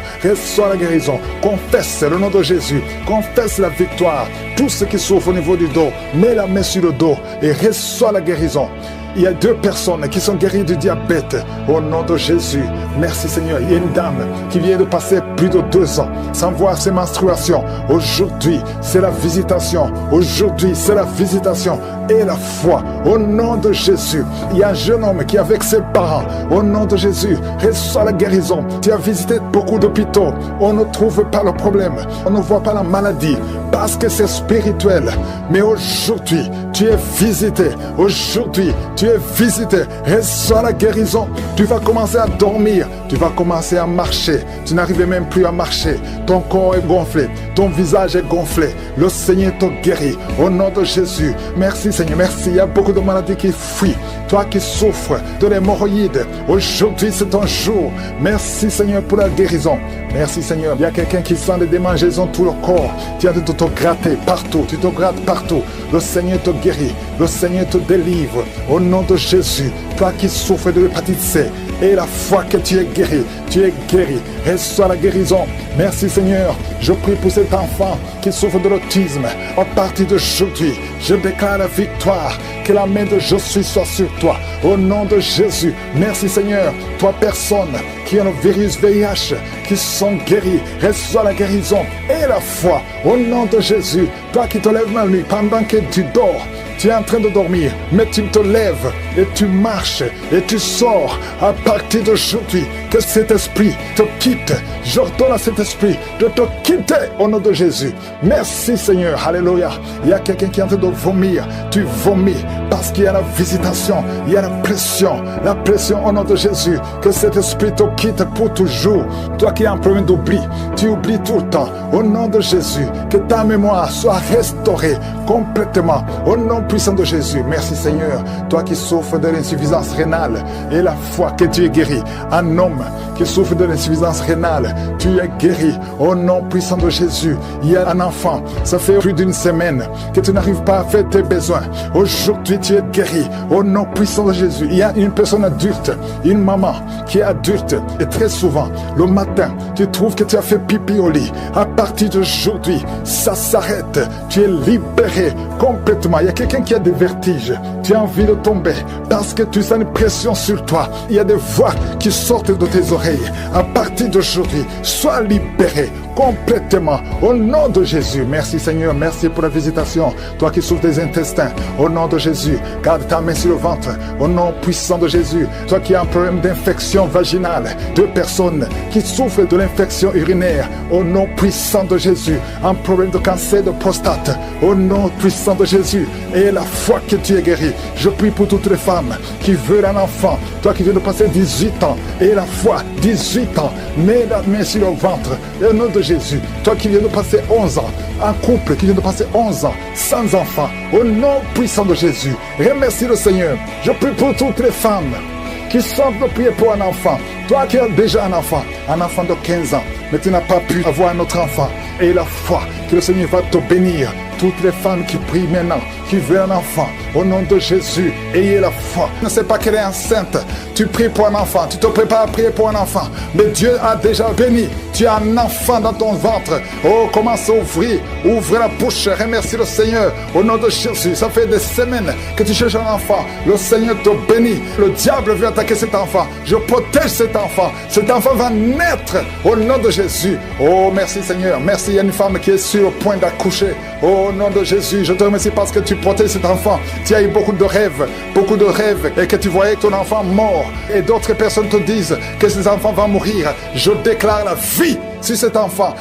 Confesse le nom de Jésus. Confesse la victoire. Tous ceux qui souffrent au niveau du dos, mets la main sur le dos et reçois la guérison. Il y a 2 personnes qui sont guéries du diabète au nom de Jésus. Merci Seigneur. Il y a une dame qui vient de passer plus de 2 ans sans voir ses menstruations. Aujourd'hui, c'est la visitation. Et la foi au nom de Jésus. Il y a un jeune homme qui est avec ses parents. Au nom de Jésus, reçois la guérison. Tu as visité beaucoup d'hôpitaux. On ne trouve pas le problème. On ne voit pas la maladie parce que c'est spirituel. Mais aujourd'hui, tu es visité. Reçois la guérison. Tu vas commencer à dormir. Tu vas commencer à marcher. Tu n'arrives même plus à marcher. Ton corps est gonflé. Ton visage est gonflé. Le Seigneur te guérit. Au nom de Jésus. Merci Seigneur. Merci. Il y a beaucoup de maladies qui fuient. Toi qui souffres de l'hémorroïde. Aujourd'hui c'est ton jour. Merci Seigneur pour la guérison. Merci Seigneur. Il y a quelqu'un qui sent des démangeaisons tout le corps. Tu es en train de te gratter partout. Tu te grattes partout. Le Seigneur te guérit. Le Seigneur te délivre. Au nom de Jésus. Toi qui souffres de l'hépatite C. Et la foi que tu es guéri. Reçois la guérison. Merci Seigneur. Je prie pour cet enfant qui souffre de l'autisme. À partir d'aujourd'hui, je déclare la victoire. Que la main de Jésus soit sur toi. Au nom de Jésus. Merci Seigneur. 3 personnes qui ont le virus VIH, qui sont guéries. Reçois la guérison et la foi. Au nom de Jésus. Toi qui te lèves la nuit pendant que tu dors. Tu es en train de dormir, mais tu te lèves et tu marches et tu sors à partir d'aujourd'hui. Que cet esprit te quitte. J'ordonne à cet esprit de te quitter au nom de Jésus. Merci Seigneur. Alléluia. Il y a quelqu'un qui est en train de vomir. Tu vomis parce qu'il y a la visitation. Il y a la pression. La pression au nom de Jésus. Que cet esprit te quitte pour toujours. Toi qui as un problème d'oubli, tu oublies tout le temps. Au nom de Jésus. Que ta mémoire soit restaurée complètement. Au nom puissant de Jésus. Merci Seigneur. Toi qui souffres de l'insuffisance rénale et la foi que tu es guéri. Un homme qui souffre de l'insuffisance rénale, tu es guéri. Au nom puissant de Jésus. Il y a un enfant, ça fait plus d'1 semaine que tu n'arrives pas à faire tes besoins. Aujourd'hui tu es guéri. Au nom puissant de Jésus. Il y a une personne adulte, une maman qui est adulte, Et très souvent, le matin, tu trouves que tu as fait pipi au lit. À partir d'aujourd'hui, ça s'arrête. Tu es libéré complètement. Il y a quelqu'un qui a des vertiges. Tu as envie de tomber parce que tu sens une pression sur toi. Il y a des voix qui sortent de tes oreilles. À partir d'aujourd'hui, sois libéré complètement au nom de Jésus. Merci Seigneur, merci pour la visitation. Toi qui souffres des intestins, au nom de Jésus, garde ta main sur le ventre, au nom puissant de Jésus. Toi qui as un problème d'infection vaginale, 2 personnes qui souffrent de l'infection urinaire, au nom puissant de Jésus. Un problème de cancer de prostate, au nom puissant de Jésus. Et la foi que tu es guéri. Je prie pour toutes les femmes qui veulent un enfant. Toi qui viens de passer 18 ans, et la foi, 18 ans, mets la main sur le ventre, au nom de Jésus. Toi qui viens de passer 11 ans, un couple qui vient de passer 11 ans, sans enfant, au nom puissant de Jésus. Remercie le Seigneur. Je prie pour toutes les femmes qui sentent de prier pour un enfant. Toi qui as déjà un enfant de 15 ans, mais tu n'as pas pu avoir un autre enfant. Et la foi que le Seigneur va te bénir. Toutes les femmes qui prient maintenant, qui veulent un enfant, au nom de Jésus, ayez la foi. Ne sais pas qu'elle est enceinte, tu pries pour un enfant, tu te prépares à prier pour un enfant, mais Dieu a déjà béni. Tu as un enfant dans ton ventre. Oh, commence à ouvrir la bouche, remercie le Seigneur, au nom de Jésus. Ça fait des semaines que tu cherches un enfant, le Seigneur te bénit. Le diable veut attaquer cet enfant, je protège cet enfant va naître, au nom de Jésus. Oh, merci Seigneur, merci. Il y a une femme qui est sur le point d'accoucher. Au nom de Jésus, je te remercie parce que tu protèges cet enfant. Tu as eu beaucoup de rêves, et que tu voyais ton enfant mort. Et d'autres personnes te disent que ces enfants vont mourir. Je déclare la vie sur cet enfant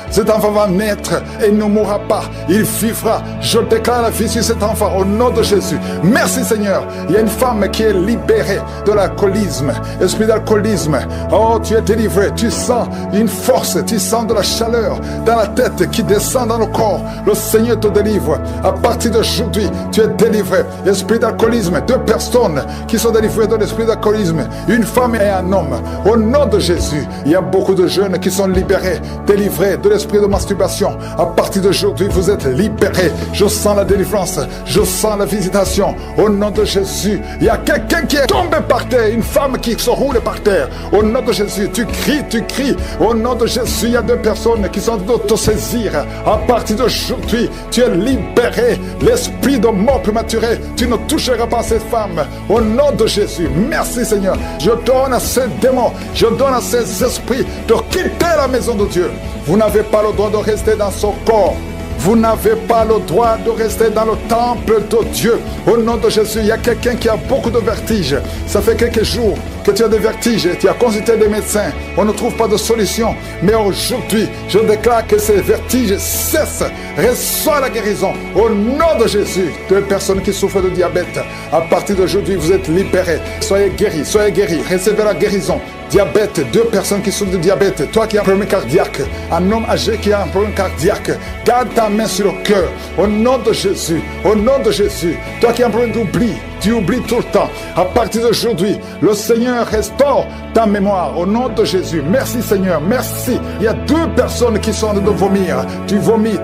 va naître et ne mourra pas, il vivra. Je déclare la vie sur cet enfant au nom de Jésus. Merci Seigneur. Il y a une femme qui est libérée de l'alcoolisme, esprit d'alcoolisme. Oh, tu es délivré, tu sens une force, tu sens de la chaleur dans la tête qui descend dans le corps. Le Seigneur te délivre. À partir d'aujourd'hui, tu es délivré. Esprit d'alcoolisme, 2 personnes qui sont délivrées de l'esprit d'alcoolisme, une femme et un homme. Au nom de Jésus, il y a beaucoup de jeunes qui sont libérés, délivrés de l'esprit de masturbation. À partir d'aujourd'hui, vous êtes libérés. Je sens la délivrance, je sens la visitation. Au nom de Jésus, il y a quelqu'un qui est tombé par terre, une femme qui se roule par terre. Au nom de Jésus, tu cries. Au nom de Jésus, il y a 2 personnes qui sont d'autosaisir. À partir d'aujourd'hui, tu es libéré. L'esprit de mort prématurée, tu ne toucheras pas cette femme. Au nom de Jésus, merci Seigneur. Je donne à ces démons, je donne à ces esprits de quitter la maison de Dieu. Vous n'avez pas le droit de rester dans son corps. Vous n'avez pas le droit de rester dans le temple de Dieu. Au nom de Jésus, il y a quelqu'un qui a beaucoup de vertiges. Ça fait quelques jours que tu as des vertiges. Tu as consulté des médecins. On ne trouve pas de solution. Mais aujourd'hui, je déclare que ces vertiges cessent. Reçois la guérison. Au nom de Jésus, 2 personnes qui souffrent de diabète. À partir d'aujourd'hui, vous êtes libérés. Soyez guéris. Recevez la guérison. Diabète, 2 personnes qui souffrent de diabète. Toi qui as un problème cardiaque, un homme âgé qui a un problème cardiaque, garde ta main sur le cœur. Au nom de Jésus, au nom de Jésus. Toi qui as un problème d'oubli, tu oublies tout le temps. À partir d'aujourd'hui, le Seigneur restaure ta mémoire. Au nom de Jésus. Merci Seigneur, merci. Il y a 2 personnes qui sont en train de vomir. Tu vomis.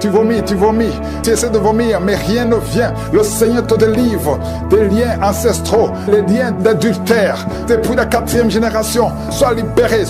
Tu essaies de vomir, mais rien ne vient. Le Seigneur te délivre des liens ancestraux, les liens d'adultère. Depuis la 4e génération, sois libéré.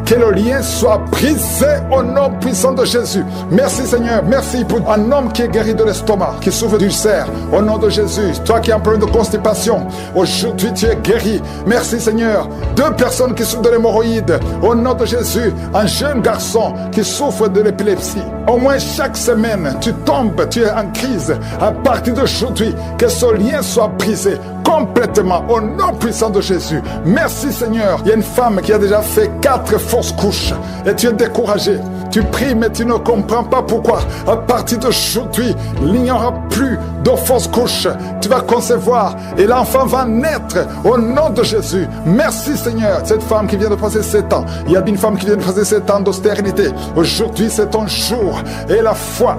Que le lien soit brisé au nom puissant de Jésus. Merci Seigneur, merci pour un homme qui est guéri de l'estomac, qui souffre d'ulcère. Au nom de Jésus, toi qui as un problème de constipation, aujourd'hui tu es guéri. Merci Seigneur. 2 personnes qui souffrent de l'hémorroïde, au nom de Jésus. Un jeune garçon qui souffre de l'épilepsie. Au moins chaque semaine, tu tombes, tu es en crise. À partir d'aujourd'hui, que ce lien soit brisé complètement au nom puissant de Jésus. Merci Seigneur. Il y a une femme qui a déjà fait 4 fausses couches et tu es découragé. Tu pries mais tu ne comprends pas pourquoi. À partir d'aujourd'hui, il n'y aura plus de fausses couches. Tu vas concevoir et l'enfant va naître au nom de Jésus. Merci Seigneur. Cette femme qui vient de passer 7 ans, il y a une femme qui vient de passer 7 ans d'austérité. Aujourd'hui c'est ton jour. Et la foi.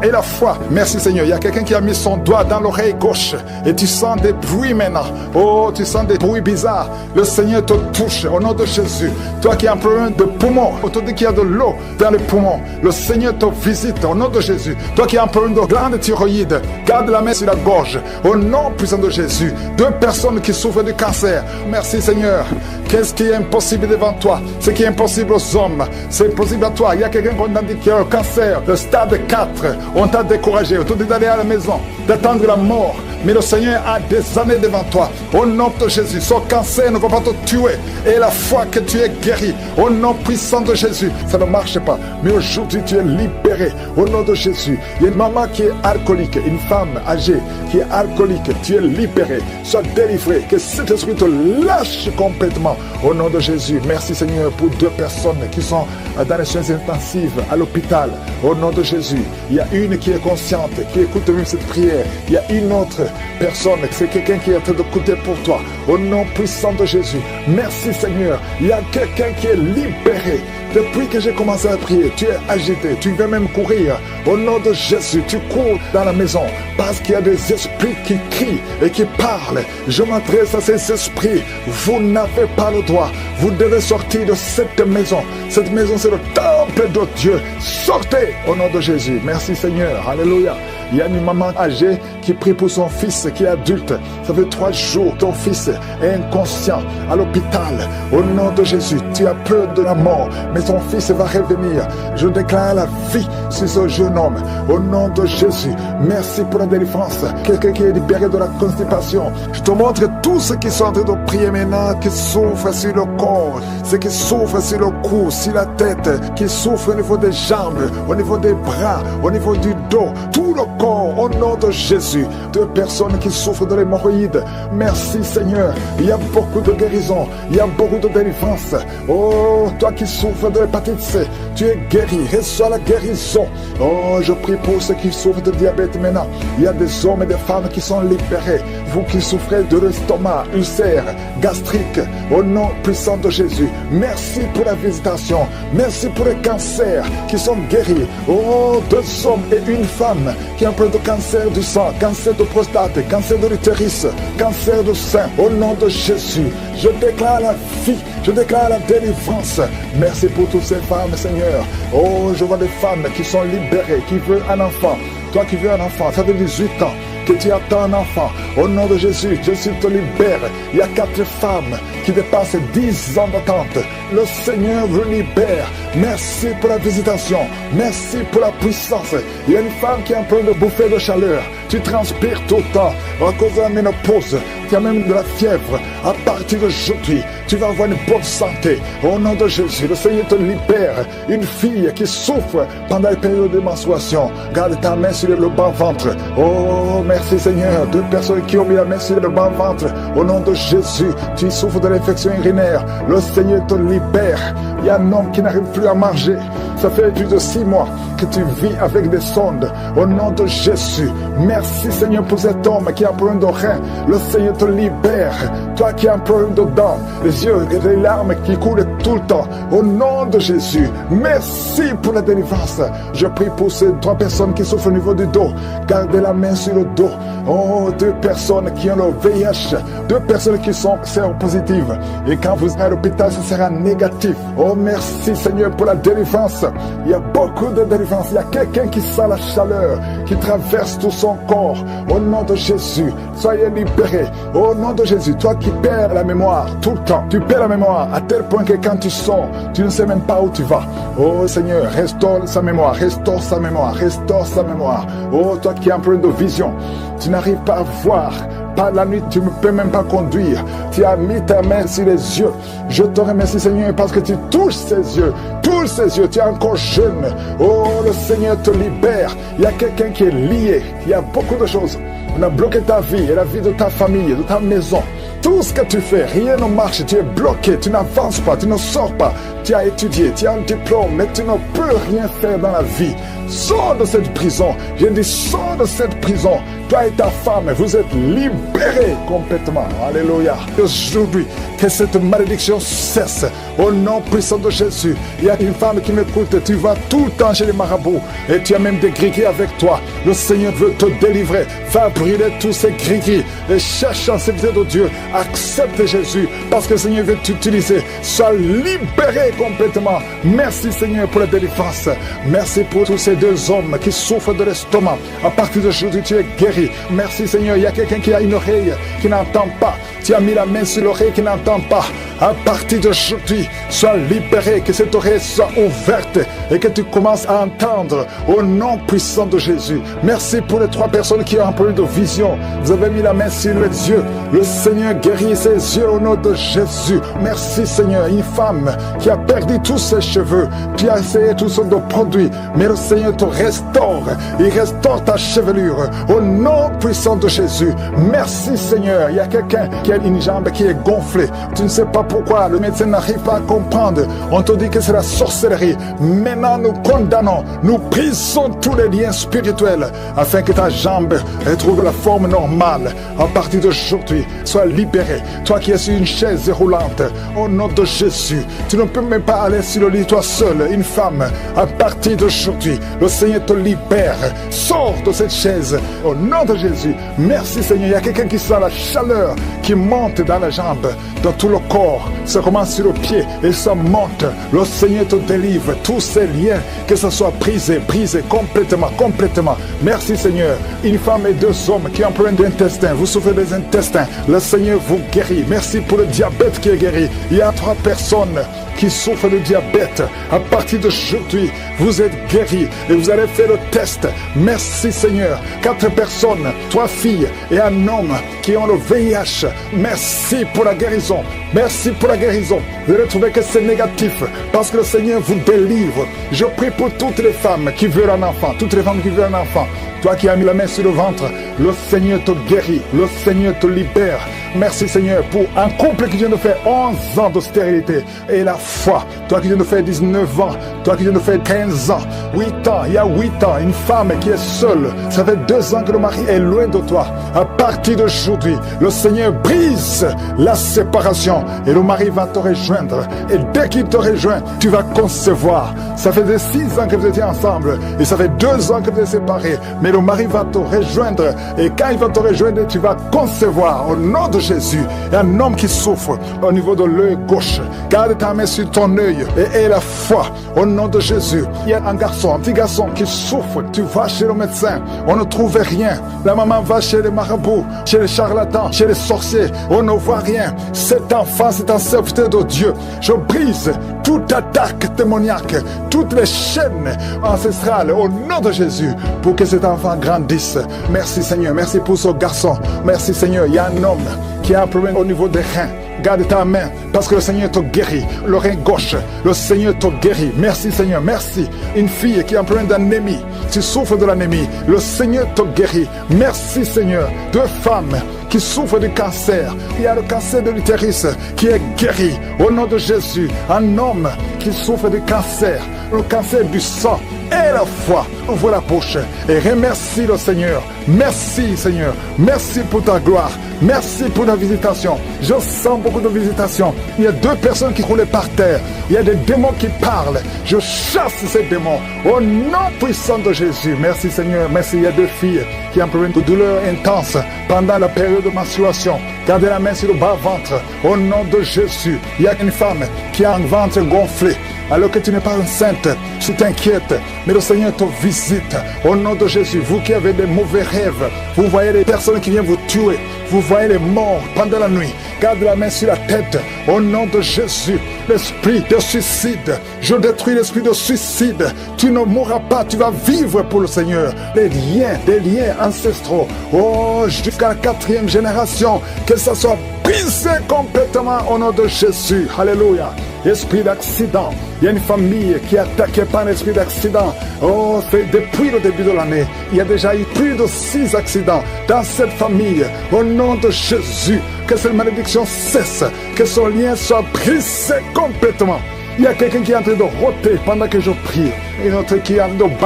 Merci Seigneur. Il y a quelqu'un qui a mis son doigt dans l'oreille gauche et tu sens des bruits maintenant. Oh, tu sens des bruits bizarres. Le Seigneur te touche au nom de Jésus. Toi qui as un problème de poumon, on te dit qu'il y a de l'eau dans les poumons. Le Seigneur te visite au nom de Jésus. Toi qui as un problème de glande thyroïde, garde la main sur la gorge. Au nom puissant de Jésus, 2 personnes qui souffrent du cancer. Merci Seigneur. Qu'est-ce qui est impossible devant toi? Ce qui est impossible aux hommes, c'est possible à toi. Il y a quelqu'un qu'on a dit qui a un cancer de stade 4. On t'a découragé, on t'a dit d'aller à la maison, d'attendre la mort. Mais le Seigneur a des années devant toi. Au nom de Jésus, ce cancer ne va pas te tuer. Et la foi que tu es guéri, au nom puissant de Jésus, ça ne marche pas. Mais aujourd'hui, tu es libéré. Au nom de Jésus, il y a une maman qui est alcoolique, une femme âgée qui est alcoolique. Tu es libéré. Sois délivré. Que cet esprit te lâche complètement. Au nom de Jésus, merci Seigneur pour 2 personnes qui sont dans les soins intensifs à l'hôpital. Au nom de Jésus, il y a une qui est consciente, qui écoute même cette prière. Il y a une autre personne, c'est quelqu'un qui est en train d'écouter pour toi. Au nom puissant de Jésus, merci Seigneur. Il y a quelqu'un qui est libéré. Depuis que j'ai commencé à prier, tu es agité, tu veux même courir. Au nom de Jésus, tu cours dans la maison parce qu'il y a des esprits qui crient et qui parlent. Je m'adresse à ces esprits. Vous n'avez pas le droit. Vous devez sortir de cette maison. Cette maison, c'est le temple de Dieu. Sortez au nom de Jésus. Merci Seigneur. Alléluia. Il y a une maman âgée qui prie pour son fils qui est adulte. Ça fait 3 jours, ton fils est inconscient à l'hôpital. Au nom de Jésus, tu as peur de la mort, mais ton fils va revenir. Je déclare la vie sur ce jeune homme. Au nom de Jésus, merci pour la délivrance. Quelqu'un qui est libéré de la constipation. Je te montre tous ceux qui sont en train de prier maintenant, qui souffrent sur le corps, ceux qui souffrent sur le cou, sur la tête, qui souffrent au niveau des jambes, au niveau des bras, au niveau du dos, tout le corps, au nom de Jésus. 2 personnes qui souffrent de l'hémorroïde. Merci Seigneur. Il y a beaucoup de guérison, il y a beaucoup de délivrance. Oh, toi qui souffres de l'hépatite C, tu es guéri, reçois la guérison. Oh, je prie pour ceux qui souffrent de diabète maintenant. Il y a des hommes et des femmes qui sont libérés. Vous qui souffrez de l'estomac, ulcère, gastrique, au nom puissant de Jésus, merci pour la visitation. Merci pour les cancers qui sont guéris. Oh, 2 hommes et une femme qui ont un peu de cancer du sang, cancer de prostate, cancer de l'utérus, cancer de sein. Au nom de Jésus, je déclare la vie, je déclare la délivrance. Merci pour toutes ces femmes, Seigneur. Oh, je vois des femmes qui sont libérées, qui veulent un enfant. Toi qui veux un enfant, ça fait 18 ans que tu attends un enfant. Au nom de Jésus, Jésus te libère. Il y a 4 femmes qui dépassent 10 ans d'attente. Le Seigneur vous libère. Merci pour la visitation. Merci pour la puissance. Il y a une femme qui est en train de bouffer de chaleur. Tu transpires tout le temps à cause de la ménopause. Tu as même de la fièvre. À partir d'aujourd'hui, tu vas avoir une bonne santé. Au nom de Jésus, le Seigneur te libère. Une fille qui souffre pendant les périodes de menstruation, garde ta main sur le bas-ventre. Oh, merci Seigneur. 2 personnes qui ont mis la main sur le bas-ventre. Au nom de Jésus, tu souffres de l'infection urinaire. Le Seigneur te libère. Il y a un homme qui n'arrive plus à manger. Ça fait plus de 6 mois que tu vis avec des sondes. Au nom de Jésus, merci Seigneur pour cet homme qui a un problème de rein. Le Seigneur te libère. Toi qui as un problème de dents, les yeux et les larmes qui coulent tout le temps. Au nom de Jésus, merci pour la délivrance. Je prie pour ces 3 personnes qui souffrent au niveau du dos. Gardez la main sur le dos. Oh, 2 personnes qui ont le VIH. 2 personnes qui sont séropositives. Et quand vous serez à l'hôpital, ce sera négatif. Oh, merci Seigneur pour la délivrance. Il y a beaucoup de délivrance. Il y a quelqu'un qui sent la chaleur, qui traverse tout son corps. Au nom de Jésus, soyez libérés. Au nom de Jésus, toi qui perds la mémoire tout le temps, tu perds la mémoire à tel point que quand tu sors, tu ne sais même pas où tu vas. Oh Seigneur, restaure sa mémoire, restaure sa mémoire, restaure sa mémoire. Oh, toi qui as un problème de vision, tu n'arrives pas à voir. Pas la nuit, tu ne peux même pas conduire. Tu as mis ta main sur les yeux. Je te remercie Seigneur parce que tu touches ses yeux. Touche ses yeux, tu es encore jeune. Oh, le Seigneur te libère. Il y a quelqu'un qui est lié. Il y a beaucoup de choses. On a bloqué ta vie et la vie de ta famille, de ta maison. Tout ce que tu fais, rien ne marche. Tu es bloqué, tu n'avances pas, tu ne sors pas. Tu as étudié, tu as un diplôme, mais tu ne peux rien faire dans la vie. Sors de cette prison. Je dis, sors de cette prison. Toi et ta femme, vous êtes libérés complètement. Alléluia. Aujourd'hui, que cette malédiction cesse. Au nom puissant de Jésus. Il y a une femme qui m'écoute. Tu vas tout le temps chez les marabouts. Et tu as même des gris-gris avec toi. Le Seigneur veut te délivrer. Va brûler tous ces gris-gris. Et cherche en sécurité de Dieu. Accepte Jésus. Parce que le Seigneur veut t'utiliser. Sois libéré complètement. Merci Seigneur pour la délivrance. Merci pour tous ces 2 hommes qui souffrent de l'estomac. À partir d'aujourd'hui, tu es guéri. guéri. Merci Seigneur, il y a quelqu'un qui a une oreille qui n'entend pas. Tu as mis la main sur l'oreille qui n'entend pas. À partir d'aujourd'hui, sois libéré, que cette oreille soit ouverte et que tu commences à entendre au nom puissant de Jésus. Merci pour les 3 personnes qui ont un problème de vision. Vous avez mis la main sur les yeux. Le Seigneur guérit ses yeux au nom de Jésus. Merci Seigneur. Une femme qui a perdu tous ses cheveux, qui a essayé toutes sortes de produits, mais le Seigneur te restaure. Il restaure ta chevelure au nom puissant de Jésus. Merci Seigneur. Il y a quelqu'un qui a une jambe qui est gonflée. Tu ne sais pas pourquoi. Le médecin n'arrive pas à comprendre. On te dit que c'est la sorcellerie. Maintenant, nous condamnons. Nous brisons tous les liens spirituels afin que ta jambe retrouve la forme normale. À partir d'aujourd'hui, sois libéré. Toi qui es sur une chaise roulante, au nom de Jésus, tu ne peux même pas aller sur le lit toi seul, une femme. À partir d'aujourd'hui, le Seigneur te libère. Sors de cette chaise au nom de Jésus. Merci Seigneur. Il y a quelqu'un qui sent la chaleur qui monte dans la jambe, dans tout le corps. Ça commence sur le pied et ça monte. Le Seigneur te délivre. Tous ces liens, que ce soit brisé complètement. Merci Seigneur. Une femme et 2 hommes qui ont un problème d'intestin. Vous souffrez des intestins. Le Seigneur vous guérit. Merci pour le diabète qui est guéri. Il y a 3 personnes qui souffrent de diabète. À partir d'aujourd'hui, vous êtes guéris et vous allez faire le test. Merci Seigneur. 4 personnes, 3 filles et un homme qui ont le VIH. Merci pour la guérison. Merci pour la guérison. Vous allez trouver que c'est négatif parce que le Seigneur vous délivre. Je prie pour toutes les femmes qui veulent un enfant. Toutes les femmes qui veulent un enfant. Toi qui as mis la main sur le ventre, le Seigneur te guérit. Le Seigneur te libère. Merci Seigneur pour un couple qui vient de faire 11 ans de stérilité et la foi. Toi qui viens de faire 19 ans, toi qui viens de faire 15 ans, 8 ans, il y a 8 ans, une femme qui est seule. Ça fait 2 ans que le mari est loin de toi. À partir d'aujourd'hui, le Seigneur brise la séparation et le mari va te rejoindre. Et dès qu'il te rejoint, tu vas concevoir. Ça fait 6 ans que vous étiez ensemble et ça fait 2 ans que vous êtes séparés. Mais le mari va te rejoindre et quand il va te rejoindre, tu vas concevoir au nom de Jésus. Il y a un homme qui souffre au niveau de l'œil gauche. Garde ta main sur ton œil et aie la foi au nom de Jésus. Il y a un petit garçon qui souffre. Tu vas chez le médecin, on ne trouve rien. La maman va chez les marabouts, chez les charlatans, chez les sorciers, on ne voit rien. Cet enfant, c'est un serviteur de Dieu. Je brise toute attaque démoniaque, toutes les chaînes ancestrales au nom de Jésus pour que cet enfant grandisse. Merci Seigneur, merci pour ce garçon. Merci Seigneur, il y a un homme qui a un problème au niveau des reins. Garde ta main parce que le Seigneur te guérit. Le rein gauche, le Seigneur te guérit. Merci Seigneur, merci. Une fille qui a un problème d'anémie, tu souffres de l'anémie, le Seigneur te guérit. Merci Seigneur. 2 femmes qui souffrent de cancer. Il y a le cancer de l'utérus qui est guéri au nom de Jésus. Un homme qui souffre de cancer, le cancer du sang. Et la foi, ouvre la bouche et remercie le Seigneur. Merci Seigneur, merci pour ta gloire, merci pour ta visitation. Je sens beaucoup de visitations. Il y a 2 personnes qui roulaient par terre. Il y a des démons qui parlent. Je chasse ces démons au nom puissant de Jésus. Merci Seigneur, merci. Il y a 2 filles qui ont un problème de douleur intense pendant la période de menstruation. Gardez la main sur le bas-ventre au nom de Jésus. Il y a une femme qui a un ventre gonflé. Alors que tu n'es pas enceinte, tu t'inquiètes, mais le Seigneur te visite au nom de Jésus. Vous qui avez des mauvais rêves, vous voyez les personnes qui viennent vous tuer, vous voyez les morts pendant la nuit. Garde la main sur la tête au nom de Jésus. L'esprit de suicide, je détruis l'esprit de suicide. Tu ne mourras pas, tu vas vivre pour le Seigneur. Des liens ancestraux, oh, jusqu'à la 4e génération, que ça soit brisé complètement au nom de Jésus. Alléluia. Esprit d'accident. Il y a une famille qui est attaquée par un esprit d'accident. Oh, c'est depuis le début de l'année. Il y a déjà eu plus de 6 accidents dans cette famille. Au nom de Jésus, que cette malédiction cesse. Que son lien soit brisé complètement. Il y a quelqu'un qui est en train de rôter pendant que je prie. Une autre qui est en train de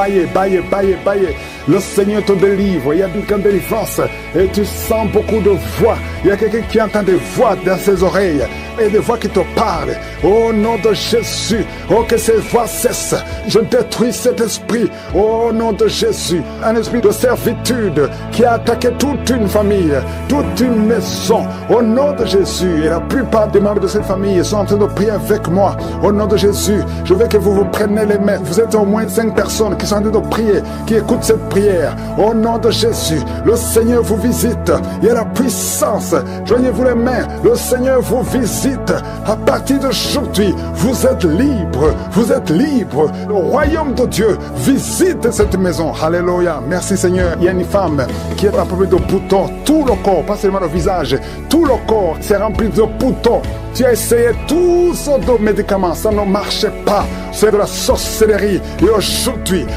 bailler. Le Seigneur te délivre. Il y a une délivrance. Et tu sens beaucoup de voix. Il y a quelqu'un qui entend des voix dans ses oreilles. et des voix qui te parlent. Au nom de Jésus, oh que ces voix cessent. Je détruis cet esprit au nom de Jésus. Un esprit de servitude qui a attaqué toute une famille, toute une maison. Au nom de Jésus, et la plupart des membres de cette famille sont en train de prier avec moi. Au nom de Jésus, je veux que vous vous preniez les mains. Vous êtes au moins 5 personnes qui sont en train de prier, qui écoutent cette prière. Au nom de Jésus, le Seigneur vous visite. Il y a la puissance. Joignez-vous les mains. Le Seigneur vous visite. À partir d'aujourd'hui, vous êtes libre. Vous êtes libre. Le royaume de Dieu visite cette maison. Alléluia. Merci Seigneur. Il y a une femme qui est remplie de boutons. Tout le corps, pas seulement le visage. Tout le corps s'est rempli de boutons. Tu as essayé tous sortes de médicaments, ça ne marchait pas. C'est de la sorcellerie. Et aujourd'hui,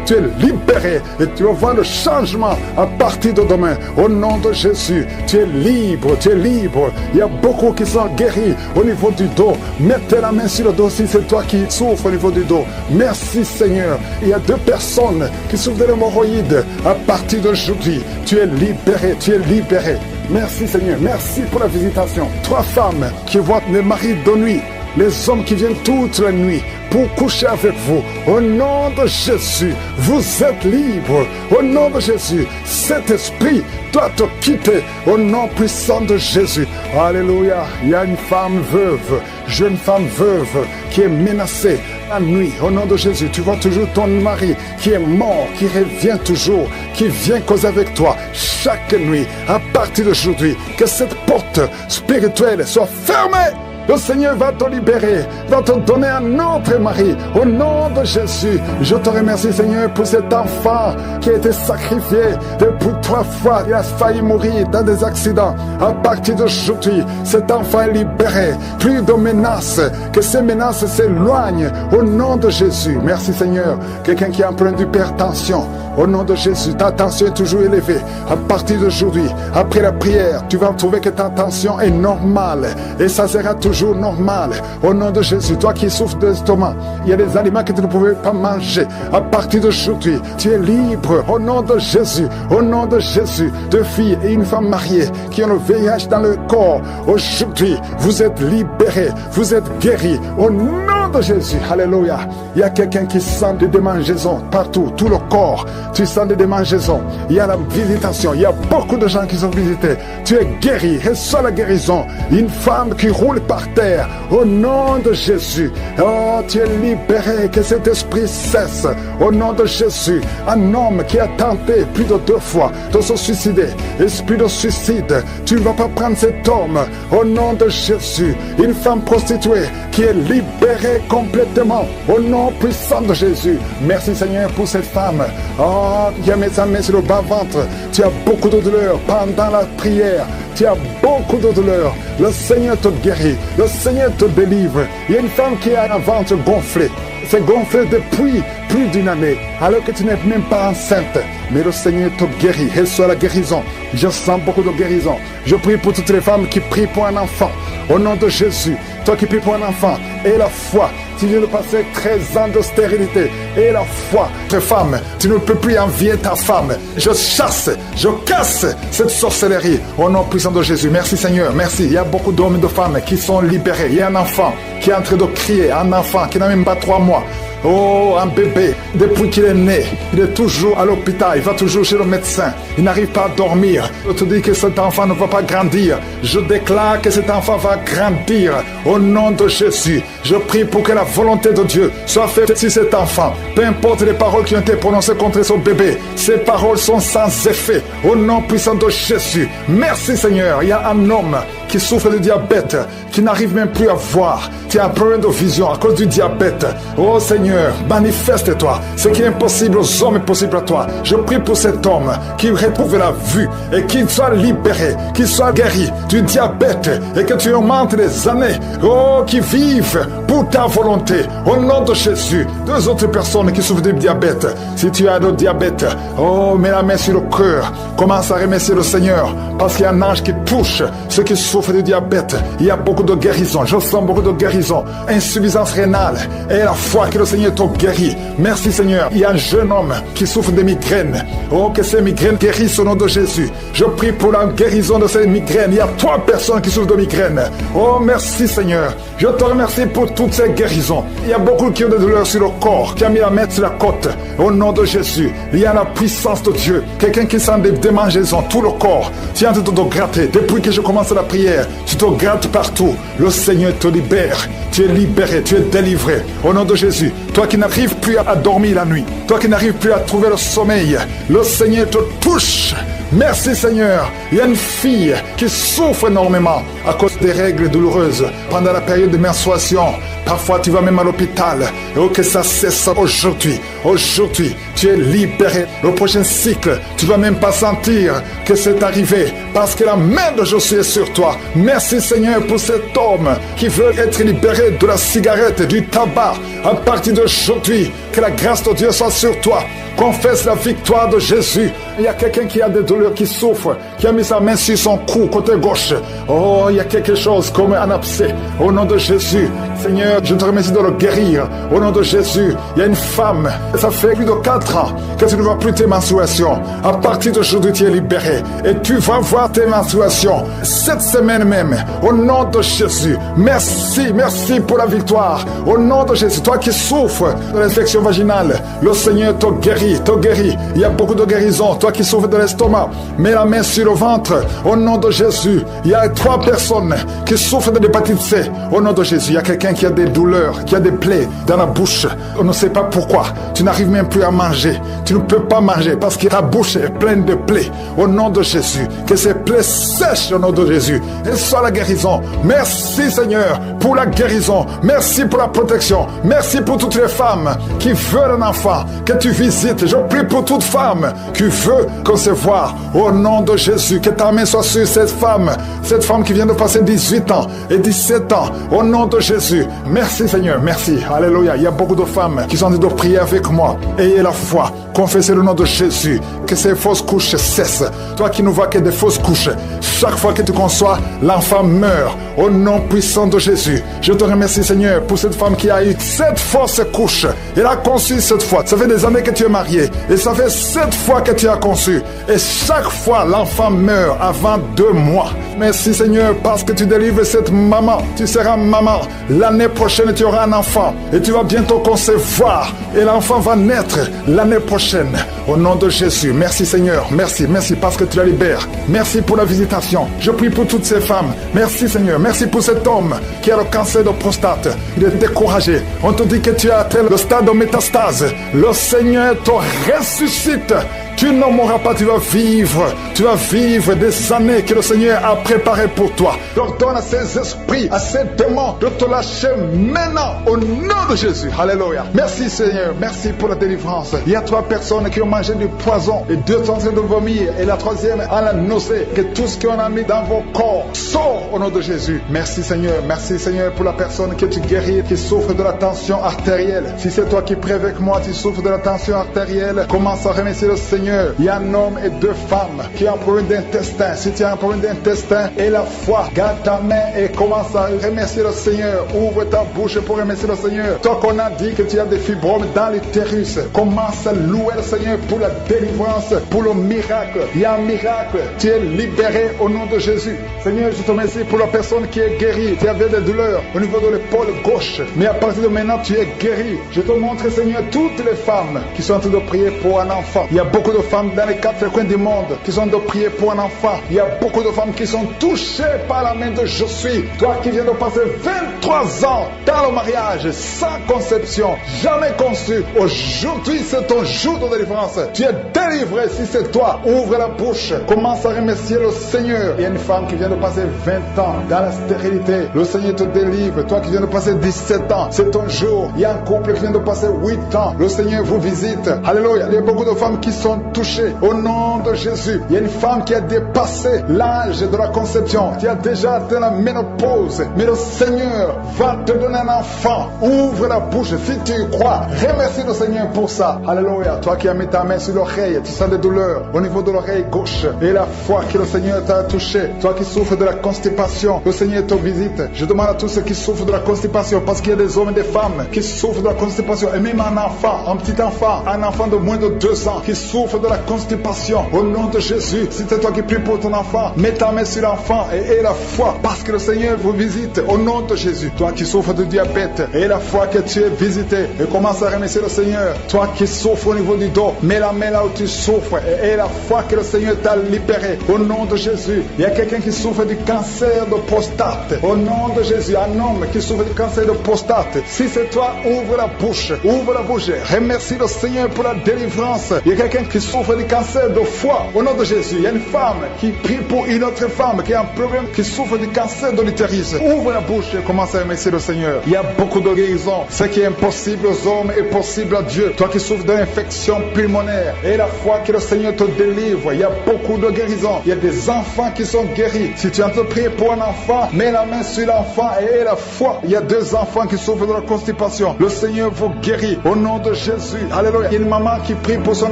tu es libéré. Et tu vas voir le changement à partir de demain. Au nom de Jésus, tu es libre, tu es libre. Il y a beaucoup qui sont guéris au niveau du dos. Mettez la main sur le dos si c'est toi qui souffres au niveau du dos. Merci Seigneur. Il y a 2 personnes qui souffrent de l'hémorroïde. À partir d'aujourd'hui, tu es libéré, tu es libéré. Merci Seigneur, merci pour la visitation. 3 femmes qui voient les maris de nuit, les hommes qui viennent toute la nuit pour coucher avec vous. Au nom de Jésus, vous êtes libres. Au nom de Jésus, cet esprit doit te quitter. Au nom puissant de Jésus. Alléluia. Il y a une femme veuve, jeune femme veuve qui est menacée la nuit. Au nom de Jésus, tu vois toujours ton mari qui est mort, qui revient toujours, qui vient causer avec toi chaque nuit. À partir d'aujourd'hui, que cette porte spirituelle soit fermée. Le Seigneur va te libérer, va te donner un autre mari. Au nom de Jésus, je te remercie Seigneur pour cet enfant qui a été sacrifié depuis 3 fois. Il a failli mourir dans des accidents. À partir d'aujourd'hui, cet enfant est libéré. Plus de menaces, que ces menaces s'éloignent. Au nom de Jésus, merci Seigneur. Quelqu'un qui a un problème d'hypertension, au nom de Jésus, ta tension est toujours élevée. À partir d'aujourd'hui, après la prière, tu vas trouver que ta tension est normale. Et ça sera toujours normal. Au nom de Jésus, toi qui souffres d'estomac, il y a des aliments que tu ne pouvais pas manger. À partir d'aujourd'hui, tu es libre. Au nom de Jésus, au nom de Jésus, 2 filles et une femme mariée qui ont le VIH dans le corps. Aujourd'hui, vous êtes libérés, vous êtes guéris. Au nom de Jésus, alléluia. Il y a quelqu'un qui sent des démangeaisons partout, tout le corps. Tu sens des démangeaisons. Il y a la visitation. Il y a beaucoup de gens qui sont visités. Tu es guéri. Reçois la guérison. Une femme qui roule par terre. Au nom de Jésus. Oh, tu es libéré. Que cet esprit cesse. Au nom de Jésus. Un homme qui a tenté plus de 2 fois de se suicider. Esprit de suicide. Tu ne vas pas prendre cet homme. Au nom de Jésus. Une femme prostituée qui est libérée complètement. Au nom puissant de Jésus. Merci Seigneur pour cette femme. Oh, qui a mis sa main sur le bas-ventre. Tu as beaucoup de douleur pendant la prière. Tu as beaucoup de douleur. Le Seigneur te guérit. Le Seigneur te délivre. Il y a une femme qui a un ventre gonflé. C'est gonflé depuis plus d'une année, alors que tu n'es même pas enceinte. Mais le Seigneur te guérit. Reçois la guérison. Je sens beaucoup de guérison. Je prie pour toutes les femmes qui prient pour un enfant. Au nom de Jésus, toi qui pries pour un enfant, et la foi. Tu viens de passer 13 ans de stérilité. Et la foi, tes femmes, tu ne peux plus envier ta femme. Je chasse, je casse cette sorcellerie au nom puissant de Jésus. Merci Seigneur, merci. Il y a beaucoup d'hommes et de femmes qui sont libérés. Il y a un enfant qui est en train de crier, un enfant qui n'a même pas 3 mois. Oh, un bébé, depuis qu'il est né, il est toujours à l'hôpital, il va toujours chez le médecin. Il n'arrive pas à dormir. Je te dis que cet enfant ne va pas grandir. Je déclare que cet enfant va grandir au nom de Jésus. Je prie pour que la volonté de Dieu soit faite sur cet enfant. Peu importe les paroles qui ont été prononcées contre son bébé, ces paroles sont sans effet. Au nom puissant de Jésus. Merci Seigneur. Il y a un homme qui souffre de diabète, qui n'arrive même plus à voir. Tu as un problème de vision à cause du diabète. Oh Seigneur, manifeste-toi. Ce qui est impossible aux hommes est possible à toi. Je prie pour cet homme qui retrouve la vue et qu'il soit libéré, qu'il soit guéri du diabète et que tu augmentes les années. Oh, qui vivent pour ta volonté. Au nom de Jésus. 2 autres personnes qui souffrent du diabète. Si tu as le diabète, oh, mets la main sur le cœur. Commence à remercier le Seigneur parce qu'il y a un ange qui touche ceux qui souffrent souffre de diabète, il y a beaucoup de guérison. Je sens beaucoup de guérison. Insuffisance rénale. Et la foi que le Seigneur t'a guéri. Merci Seigneur. Il y a un jeune homme qui souffre de migraines. Oh, que ces migraines guérissent au nom de Jésus. Je prie pour la guérison de ces migraines. Il y a 3 personnes qui souffrent de migraines. Oh, merci Seigneur. Je te remercie pour toutes ces guérisons. Il y a beaucoup qui ont des douleurs sur le corps, qui a mis la main sur la côte. Au nom de Jésus, il y a la puissance de Dieu. Quelqu'un qui sent des démangeaisons, tout le corps. Tu es en train de te gratter. Depuis que je commence la prière, tu te grattes partout. Le Seigneur te libère. Tu es libéré, tu es délivré. Au nom de Jésus, toi qui n'arrives plus à dormir la nuit, toi qui n'arrives plus à trouver le sommeil, le Seigneur te touche. Merci Seigneur. Il y a une fille qui souffre énormément à cause des règles douloureuses pendant la période de menstruation. Parfois tu vas même à l'hôpital. Et que ça cesse aujourd'hui. Aujourd'hui, tu es libéré. Le prochain cycle, tu vas même pas sentir que c'est arrivé parce que la main de Jésus est sur toi. Merci Seigneur pour cet homme qui veut être libéré de la cigarette, du tabac. À partir d'aujourd'hui, que la grâce de Dieu soit sur toi. Confesse la victoire de Jésus. Il y a quelqu'un qui a des douleurs, qui souffre, qui a mis sa main sur son cou, côté gauche. Oh, il y a quelque chose comme un abcès. Au nom de Jésus, Seigneur, je te remercie de le guérir. Au nom de Jésus, il y a une femme, ça fait plus de 4 ans que tu ne vois plus tes menstruations. À partir d'aujourd'hui, tu es libéré. Et tu vas voir tes menstruations cette semaine même. Au nom de Jésus, merci, merci pour la victoire. Au nom de Jésus, toi qui souffres de l'infection vaginale, le Seigneur te guérit, te guérit. Il y a beaucoup de guérisons. Toi qui souffres de l'estomac, mets la main sur le ventre. Au nom de Jésus, il y a 3 personnes qui souffrent de l'hépatite C. Au nom de Jésus, il y a quelqu'un qui a des douleurs, qui a des plaies dans la bouche. On ne sait pas pourquoi. Tu n'arrives même plus à manger. Tu ne peux pas manger parce que ta bouche est pleine de plaies. Au nom de Jésus, que ces plaies sèchent au nom de Jésus. Et soit la guérison. Merci Seigneur pour la guérison. Merci pour la protection. Merci pour toutes les femmes qui veulent un enfant. Que tu visites. Je prie pour toute femme qui veut concevoir. Au nom de Jésus, que ta main soit sur cette femme qui vient de passer 18 ans et 17 ans. Au nom de Jésus. Merci Seigneur, merci. Alléluia. Il y a beaucoup de femmes qui sont en train de prier avec moi. Ayez la foi. Confessez le nom de Jésus. Que ces fausses couches cessent. Toi qui ne vois que des fausses couches, chaque fois que tu conçois, l'enfant meurt. Au nom puissant de Jésus. Je te remercie Seigneur pour cette femme qui a eu 7 fausses couches. Elle a conçu 7 fois. Ça fait des années que tu es marié. Et ça fait 7 fois que tu as conçu. Et chaque fois, l'enfant meurt avant 2 mois. Merci Seigneur parce que tu délivres cette maman. Tu seras maman. L'année prochaine, tu auras un enfant. Et tu vas bientôt concevoir. Et l'enfant va naître l'année prochaine. Au nom de Jésus. Merci Seigneur. Merci. Merci parce que tu la libères. Merci pour la visitation. Je prie pour toutes ces femmes. Merci Seigneur. Merci pour cet homme qui a le cancer de prostate. Il est découragé. On te dit que tu as atteint le stade de métastase. Le Seigneur te ressuscite. Tu ne mourras pas, tu vas vivre des années que le Seigneur a préparées pour toi. Ordonne à ces esprits, à ces démons de te lâcher maintenant au nom de Jésus. Alléluia. Merci Seigneur, merci pour la délivrance. Il y a 3 personnes qui ont mangé du poison et 2 sont en train de vomir et la 3e a la nausée. Que tout ce qu'on a mis dans vos corps sort au nom de Jésus. Merci Seigneur pour la personne que tu guéris qui souffre de la tension artérielle. Si c'est toi qui pries avec moi, tu souffres de la tension artérielle, commence à remercier le Seigneur. Il y a un homme et 2 femmes qui ont un problème d'intestin. Si tu as un problème d'intestin et la foi, garde ta main et commence à remercier le Seigneur. Ouvre ta bouche pour remercier le Seigneur. Toi qu'on a dit que tu as des fibromes dans l'utérus, commence à louer le Seigneur pour la délivrance, pour le miracle. Il y a un miracle. Tu es libéré au nom de Jésus. Seigneur, je te remercie pour la personne qui est guérie. Tu avais des douleurs au niveau de l'épaule gauche, mais à partir de maintenant, tu es guéri. Je te montre, Seigneur, toutes les femmes qui sont en train de prier pour un enfant. Il y a beaucoup de femmes dans les 4 coins du monde qui sont de prier pour un enfant. Il y a beaucoup de femmes qui sont touchées par la main de Je suis. Toi qui viens de passer 23 ans dans le mariage sans conception, jamais conçu. Aujourd'hui, c'est ton jour de délivrance. Tu es délivré si c'est toi. Ouvre la bouche. Commence à remercier le Seigneur. Il y a une femme qui vient de passer 20 ans dans la stérilité. Le Seigneur te délivre. Toi qui viens de passer 17 ans, c'est ton jour. Il y a un couple qui vient de passer 8 ans. Le Seigneur vous visite. Alléluia. Il y a beaucoup de femmes qui sont toucher au nom de Jésus. Il y a une femme qui a dépassé l'âge de la conception, qui a déjà atteint la ménopause. Mais le Seigneur va te donner un enfant. Ouvre la bouche si tu y crois. Remercie le Seigneur pour ça. Alléluia. Toi qui as mis ta main sur l'oreille, tu sens des douleurs au niveau de l'oreille gauche. Et la foi que le Seigneur t'a touché. Toi qui souffres de la constipation, le Seigneur te visite. Je demande à tous ceux qui souffrent de la constipation, parce qu'il y a des hommes et des femmes qui souffrent de la constipation. Et même un enfant, un petit enfant, un enfant de moins de 2 ans qui souffre de la constipation. Au nom de Jésus, si c'est toi qui pries pour ton enfant, mets ta main sur l'enfant et aie la foi, parce que le Seigneur vous visite. Au nom de Jésus. Toi qui souffres de diabète, aie la foi que tu es visité et commence à remercier le Seigneur. Toi qui souffres au niveau du dos, mets la main là où tu souffres et aie la foi que le Seigneur t'a libéré. Au nom de Jésus. Il y a quelqu'un qui souffre du cancer de prostate. Au nom de Jésus, un homme qui souffre du cancer de prostate. Si c'est toi, ouvre la bouche. Ouvre la bouche. Remercie le Seigneur pour la délivrance. Il y a quelqu'un qui souffre du cancer de foie. Au nom de Jésus. Il y a une femme qui prie pour une autre femme qui a un problème, qui souffre du cancer de l'utérus. Ouvre la bouche et commence à remercier le Seigneur. Il y a beaucoup de guérisons. Ce qui est impossible aux hommes est possible à Dieu. Toi qui souffres d'une infection pulmonaire, et la foi que le Seigneur te délivre. Il y a beaucoup de guérisons. Il y a des enfants qui sont guéris. Si tu es en train de prier pour un enfant, mets la main sur l'enfant et aie la foi. Il y a 2 enfants qui souffrent de la constipation. Le Seigneur vous guérit au nom de Jésus. Alléluia. Il y a une maman qui prie pour son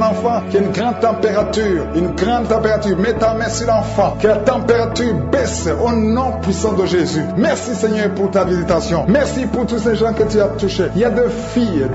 enfant qui a une grande température. Une grande température. Mets ta main sur l'enfant. Que la température baisse au nom puissant de Jésus. Merci Seigneur pour ta visitation. Merci pour tous ces gens que tu as touchés. Il y a 2 filles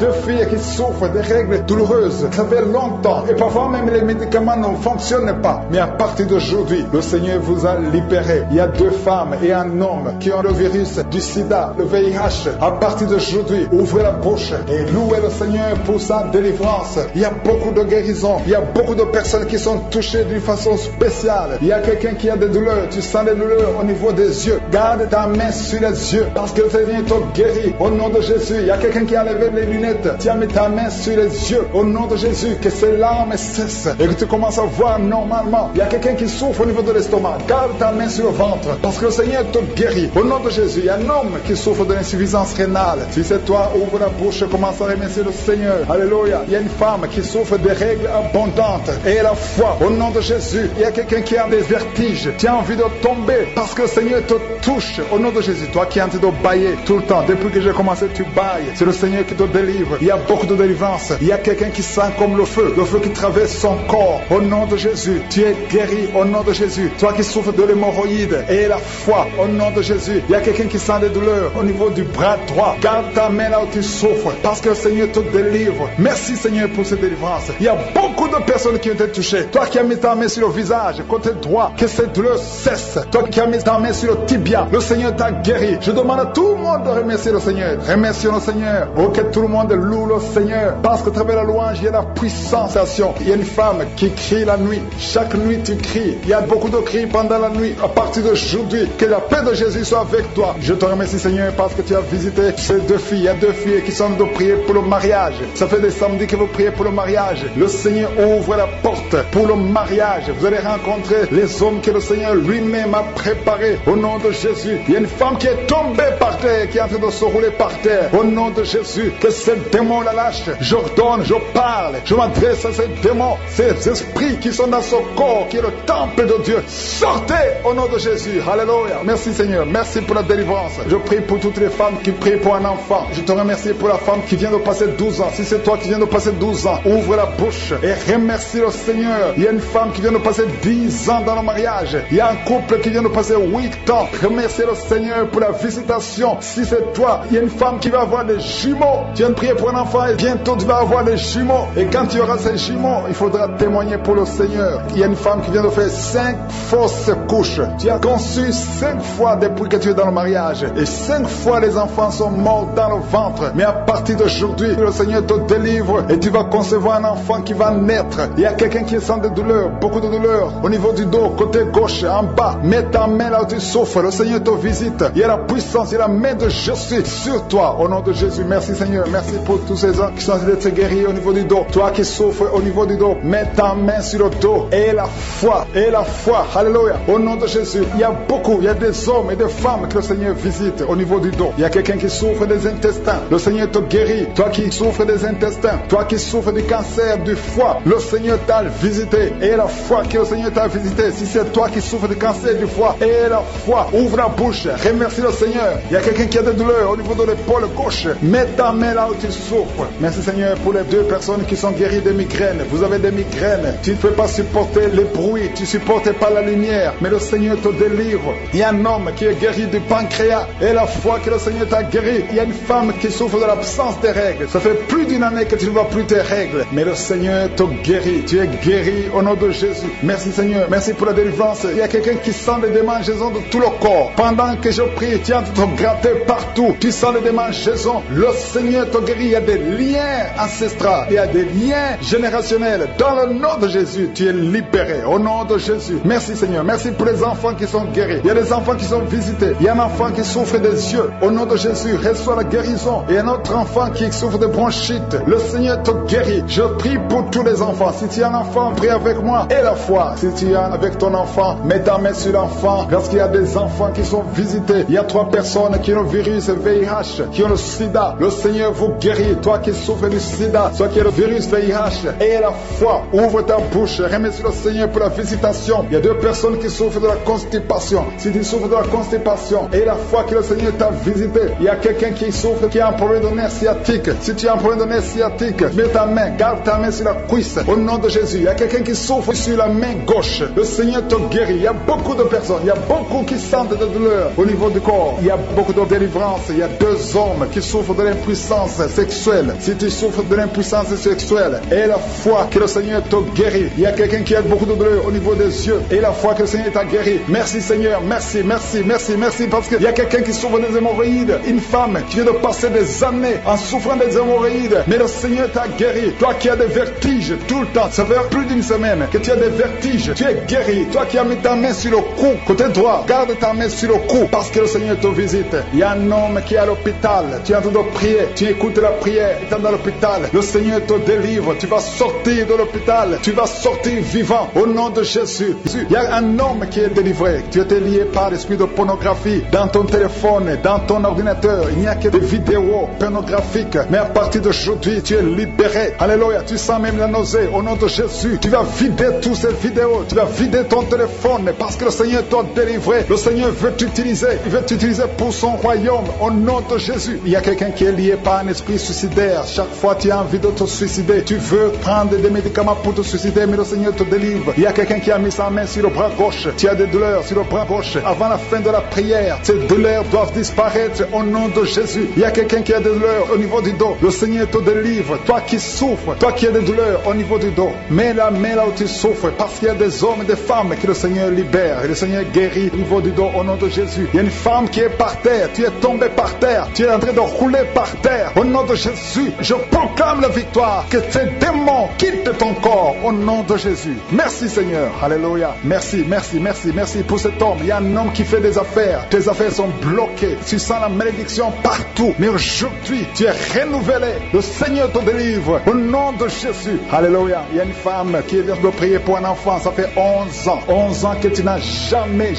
qui souffrent des règles douloureuses. Ça fait longtemps. Et parfois même les médicaments ne fonctionnent pas. Mais à partir d'aujourd'hui, le Seigneur vous a libéré. Il y a 2 femmes et un homme qui ont le virus du sida, le VIH. À partir d'aujourd'hui, ouvrez la bouche et louez le Seigneur pour sa délivrance. Il y a beaucoup de guérisons. Il y a beaucoup de personnes qui sont touchées d'une façon spéciale. Il y a quelqu'un qui a des douleurs. Tu sens des douleurs au niveau des yeux. Garde ta main sur les yeux parce que le Seigneur te guérit. Au nom de Jésus, il y a quelqu'un qui a levé les lunettes. Tu as mis ta main sur les yeux. Au nom de Jésus, que ces larmes cessent et que tu commences à voir normalement. Il y a quelqu'un qui souffre au niveau de l'estomac. Garde ta main sur le ventre parce que le Seigneur te guérit. Au nom de Jésus, il y a un homme qui souffre de l'insuffisance rénale. Si c'est toi, ouvre la bouche et commence à remercier le Seigneur. Alléluia. Il y a une femme qui souffre de règles abondantes et la foi. Au nom de Jésus, il y a quelqu'un qui a des vertiges. Tu as envie de tomber parce que le Seigneur te touche. Au nom de Jésus, toi qui es en train de bailler tout le temps, depuis que j'ai commencé, tu bailles. C'est le Seigneur qui te délivre. Il y a beaucoup de délivrance. Il y a quelqu'un qui sent comme le feu qui traverse son corps. Au nom de Jésus, tu es guéri. Au nom de Jésus, toi qui souffres de l'hémorroïde et la foi. Au nom de Jésus, il y a quelqu'un qui sent des douleurs au niveau du bras droit. Garde ta main là où tu souffres parce que le Seigneur te délivre. Merci Seigneur pour cette délivrance. Il y a beaucoup de personnes qui ont été touchées. Toi qui as mis ta main sur le visage, côté droit, que cette douleur cesse. Toi qui as mis ta main sur le tibia, le Seigneur t'a guéri. Je demande à tout le monde de remercier le Seigneur. Remercions le Seigneur. Oh, que tout le monde loue le Seigneur. Parce qu'à travers la louange, il y a la puissance. Il y a une femme qui crie la nuit. Chaque nuit, tu cries. Il y a beaucoup de cris pendant la nuit. À partir d'aujourd'hui, que la paix de Jésus soit avec toi. Je te remercie, Seigneur, parce que tu as visité ces 2 filles. Il y a 2 filles qui sont de prier pour le mariage. Ça fait des samedis que vous priez pour le mariage. Le Seigneur ouvre la porte pour le mariage. Vous allez rencontrer les hommes que le Seigneur lui-même a préparés. Au nom de Jésus, il y a une femme qui est tombée par terre, qui est en train de se rouler par terre. Au nom de Jésus, que ces démons la lâchent. J'ordonne, je parle, je m'adresse à ces démons, ces esprits qui sont dans ce corps, qui est le temple de Dieu. Sortez au nom de Jésus. Alléluia. Merci Seigneur. Merci pour la délivrance. Je prie pour toutes les femmes qui prient pour un enfant. Je te remercie pour la femme qui vient de passer 12 ans. Si c'est toi qui viens de passer 12 ans, ouvre la bouche et remercie le Seigneur. Il y a une femme qui vient de passer 10 ans dans le mariage. Il y a un couple qui vient de passer 8 ans. Remercie le Seigneur pour la visitation. Si c'est toi, il y a une femme qui va avoir des jumeaux. Tu viens de prier pour un enfant et bientôt tu vas avoir des jumeaux. Et quand tu auras ces jumeaux, il faudra témoigner pour le Seigneur. Il y a une femme qui vient de faire 5 fausses couches. Tu as conçu 5 fois depuis que tu es dans le mariage. Et 5 fois les enfants sont morts dans le ventre. Mais à partir d'aujourd'hui, le Seigneur te délivre et tu vas concevoir un enfant qui va naître. Il y a quelqu'un qui sent des douleurs, beaucoup de douleurs au niveau du dos, côté gauche, en bas. Mets ta main là où tu souffres. Le Seigneur te visite. Il y a la puissance, il y a la main de Jésus sur toi. Au nom de Jésus, merci Seigneur. Merci pour tous ces gens qui sont en train d'être guéris au niveau du dos. Toi qui souffres au niveau du dos, mets ta main sur le dos. Et la foi, et la foi. Alléluia. Au nom de Jésus, il y a beaucoup, il y a des hommes et des femmes que le Seigneur visite au niveau du dos. Il y a quelqu'un qui souffre des intestins. Le Seigneur te guérit. Toi qui souffres des intestins, toi qui souffres du cancer du foie, le Seigneur t'a visité. Et la foi que le Seigneur t'a visité, si c'est toi qui souffres de cancer du foie, et la foi, ouvre la bouche, remercie le Seigneur. Il y a quelqu'un qui a des douleurs au niveau de l'épaule gauche. Mets ta main là où tu souffres. Merci Seigneur pour les 2 personnes qui sont guéries de migraines. Vous avez des migraines, tu ne peux pas supporter les bruits, tu ne supportes pas la lumière, mais le Seigneur te délivre. Il y a un homme qui est guéri du pancréas, et la foi que le Seigneur t'a guéri. Il y a une femme qui souffre de l'absence des règles. Ça fait plus d'une année que tu ne vois plus tes règles, mais le Seigneur te guérit. Tu es guéri au nom de Jésus. Merci Seigneur, merci pour la délivrance. Il y a quelqu'un qui sent les démangeaisons de tout le corps. Pendant que je prie, tu es en train de te gratter partout. Tu sens les démangeaisons. Le Seigneur te guérit. Il y a des liens ancestraux, il y a des liens générationnels. Dans le nom de Jésus, tu es libéré au nom de Jésus. Merci Seigneur, merci pour les enfants qui sont guéris. Il y a des enfants qui sont visités. Il y a un enfant qui souffre des yeux. Au nom de Jésus, reçois la guérison. Et un autre enfant qui souffre de bronchite. Le Seigneur te guérit. Je prie pour tous les enfants. Si tu es un enfant, prie avec moi. Et la foi, si tu es avec ton enfant, mets ta main sur l'enfant. Parce qu'il y a des enfants qui sont visités. Il y a 3 personnes qui ont le virus VIH, qui ont le sida. Le Seigneur vous guérit. Toi qui souffres du sida, toi qui as le virus VIH. Et la foi, ouvre ta bouche. Remercie le Seigneur pour la visitation. Il y a 2 personnes qui souffrent de la constipation. Si tu souffres de la constipation, et la foi que le Seigneur t'a visité. Il y a quelqu'un qui souffre, qui a un problème de nerf sciatique. Si tu as un problème de nerf sciatique, mets ta main, garde ta main sur la cuisse. Au nom de Jésus, il y a quelqu'un qui souffre sur la main gauche. Le Seigneur te guérit. Il y a beaucoup de personnes, il y a beaucoup qui sentent des douleurs au niveau du corps. Il y a beaucoup de délivrance. Il y a 2 hommes qui souffrent de l'impuissance sexuelle. Si tu souffres de l'impuissance sexuelle, et la foi que le Seigneur te guérit. Il y a quelqu'un qui a beaucoup de douleurs au niveau des yeux, et la foi que le Seigneur t'a guéri. Merci Seigneur, merci, merci, merci, merci, parce qu'il y a quelqu'un qui souffre des hémorroïdes. Une femme qui vient de passer des années en souffrant des hémorroïdes, mais le Seigneur t'a guéri. Toi qui as des vertiges tout le temps, ça fait plus d'une semaine que tu as des vertiges, tu es guéri. Toi qui as mis ta main sur le cou, côté droit, garde ta main sur le cou, parce que le Seigneur te visite. Il y a un homme qui est à l'hôpital, tu es en train de prier, tu écoutes la prière, tu es dans l'hôpital, le Seigneur te délivre, tu vas sortir de l'hôpital, tu vas sortir vivant au nom de Jésus. Il y a un homme qui est délivré, tu étais lié par l'esprit de pornographie dans ton téléphone, dans ton ordinateur, il n'y a que des vidéos pornographiques, mais à partir d'aujourd'hui, tu es libéré. Alléluia, tu sens même la nausée au nom de Jésus. Tu vas vider toutes ces vidéos, tu vas vider ton téléphone parce que le Seigneur t'a délivré. Le Seigneur veut t'utiliser, il veut t'utiliser pour son royaume au nom de Jésus. Il y a quelqu'un qui est lié par un esprit suicidaire. Chaque fois tu as envie de te suicider, tu veux prendre des médicaments pour te suicider, mais le Seigneur te délivre. Il y a quelqu'un qui a mis sa main sur le bras gauche, tu as des douleurs sur le bras gauche. Avant la fin de la prière, ces douleurs doivent disparaître au nom de Jésus. Il y a quelqu'un qui a des douleurs au niveau du dos, le Seigneur te délivre. Toi qui souffres, toi qui as des douleurs au niveau du dos, mets la main là où tu souffres, parce qu'il y a des hommes et des femmes que le Seigneur libère, et le Seigneur guérit au niveau du dos au nom de Jésus. Il y a une femme qui est par terre, tu es tombé par terre, tu es en train de rouler par terre au nom de Jésus. Je proclame la victoire, que ces démons quittent ton corps au nom de Jésus. Merci Seigneur, alléluia. Merci, merci, merci, merci pour cet homme. Il y a un homme qui fait des affaires, tes affaires sont bloquées, tu sens la malédiction partout, mais aujourd'hui tu es renouvelé. Le Seigneur te délivre au nom de Jésus, alléluia. Il y a une femme qui vient de prier pour un enfant, ça fait 11 ans que tu n'as jamais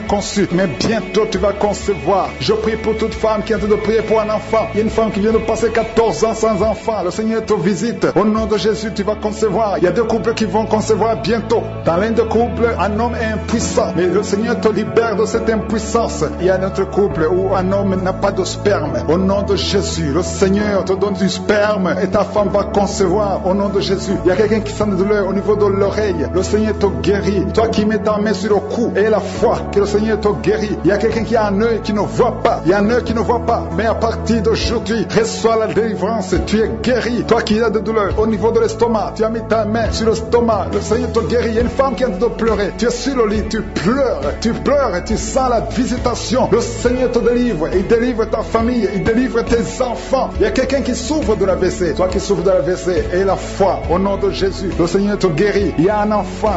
conçu, mais bientôt tu vas concevoir. Je prie pour toute femme qui est en train de prier pour un enfant. Il y a une femme qui vient de passer 14 ans sans enfant, le Seigneur te visite, au nom de Jésus tu vas concevoir. Il y a 2 couples qui vont concevoir bientôt. Dans l'un des couples, un homme est impuissant, mais le Seigneur te libère de cette impuissance. Il y a un autre couple où un homme n'a pas de sperme, au nom de Jésus, le Seigneur te donne du sperme et ta femme va concevoir au nom de Jésus. Il y a quelqu'un qui sent des douleurs au niveau de l'oreille, le Seigneur te guérit. Toi qui mets ta main sur le cou, et la foi que le Seigneur te guérit. Il y a quelqu'un qui a un œil qui ne voit pas, il y a un œil qui ne voit pas, mais à partir d'aujourd'hui, reçois la délivrance, tu es guéri. Toi qui as des douleurs au niveau de l'estomac, tu as mis ta main sur l'estomac, le Seigneur te guérit. Il y a une femme qui est en train de pleurer, tu es sur le lit, tu pleures et tu sens la visitation. Le Seigneur te délivre, il délivre ta famille, il délivre tes enfants. Il y a quelqu'un qui souffre de l'AVC, toi qui souffres de l'AVC, et la foi au nom de Jésus, le Seigneur te guérit. Il y a un enfant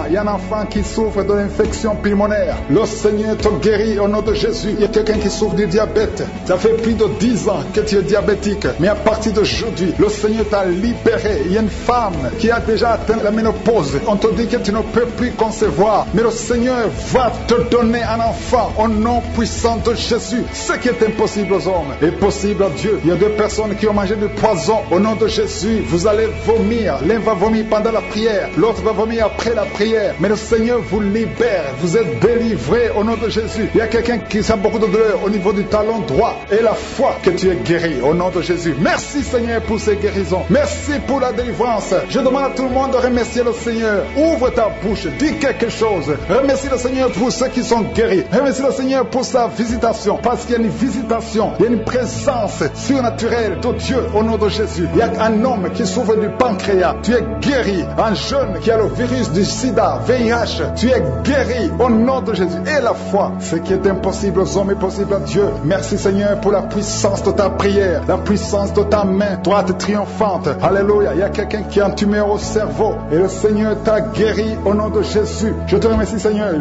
qui souffre de l'infection pulmonaire, le Seigneur te guérit au nom de Jésus. Il y a quelqu'un qui souffre du diabète, ça fait plus de 10 ans que tu es diabétique, mais à partir d'aujourd'hui, le Seigneur t'a libéré. Il y a une femme qui a déjà atteint la ménopause, on te dit que tu ne peux plus concevoir, mais le Seigneur va te donner un enfant au nom puissant de Jésus. Ce qui est impossible aux hommes est possible à Dieu. Il y a 2 personnes qui ont mangé du poison au nom de Jésus. Jésus, vous allez vomir. L'un va vomir pendant la prière, l'autre va vomir après la prière. Mais le Seigneur vous libère, vous êtes délivrés au nom de Jésus. Il y a quelqu'un qui sent beaucoup de douleur au niveau du talon droit et la foi que tu es guéri au nom de Jésus. Merci Seigneur pour ces guérisons. Merci pour la délivrance. Je demande à tout le monde de remercier le Seigneur. Ouvre ta bouche, dis quelque chose. Remercie le Seigneur pour ceux qui sont guéris. Remercie le Seigneur pour sa visitation. Parce qu'il y a une visitation, il y a une présence surnaturelle de Dieu au nom de Jésus. Il y a un homme qui souffre du pancréas. Tu es guéri. Un jeune qui a le virus du sida, VIH. Tu es guéri au nom de Jésus. Et la foi, ce qui est impossible aux hommes est possible à Dieu. Merci Seigneur pour la puissance de ta prière, la puissance de ta main droite triomphante. Alléluia. Il y a quelqu'un qui a un tumeur au cerveau et le Seigneur t'a guéri au nom de Jésus. Je te remercie Seigneur.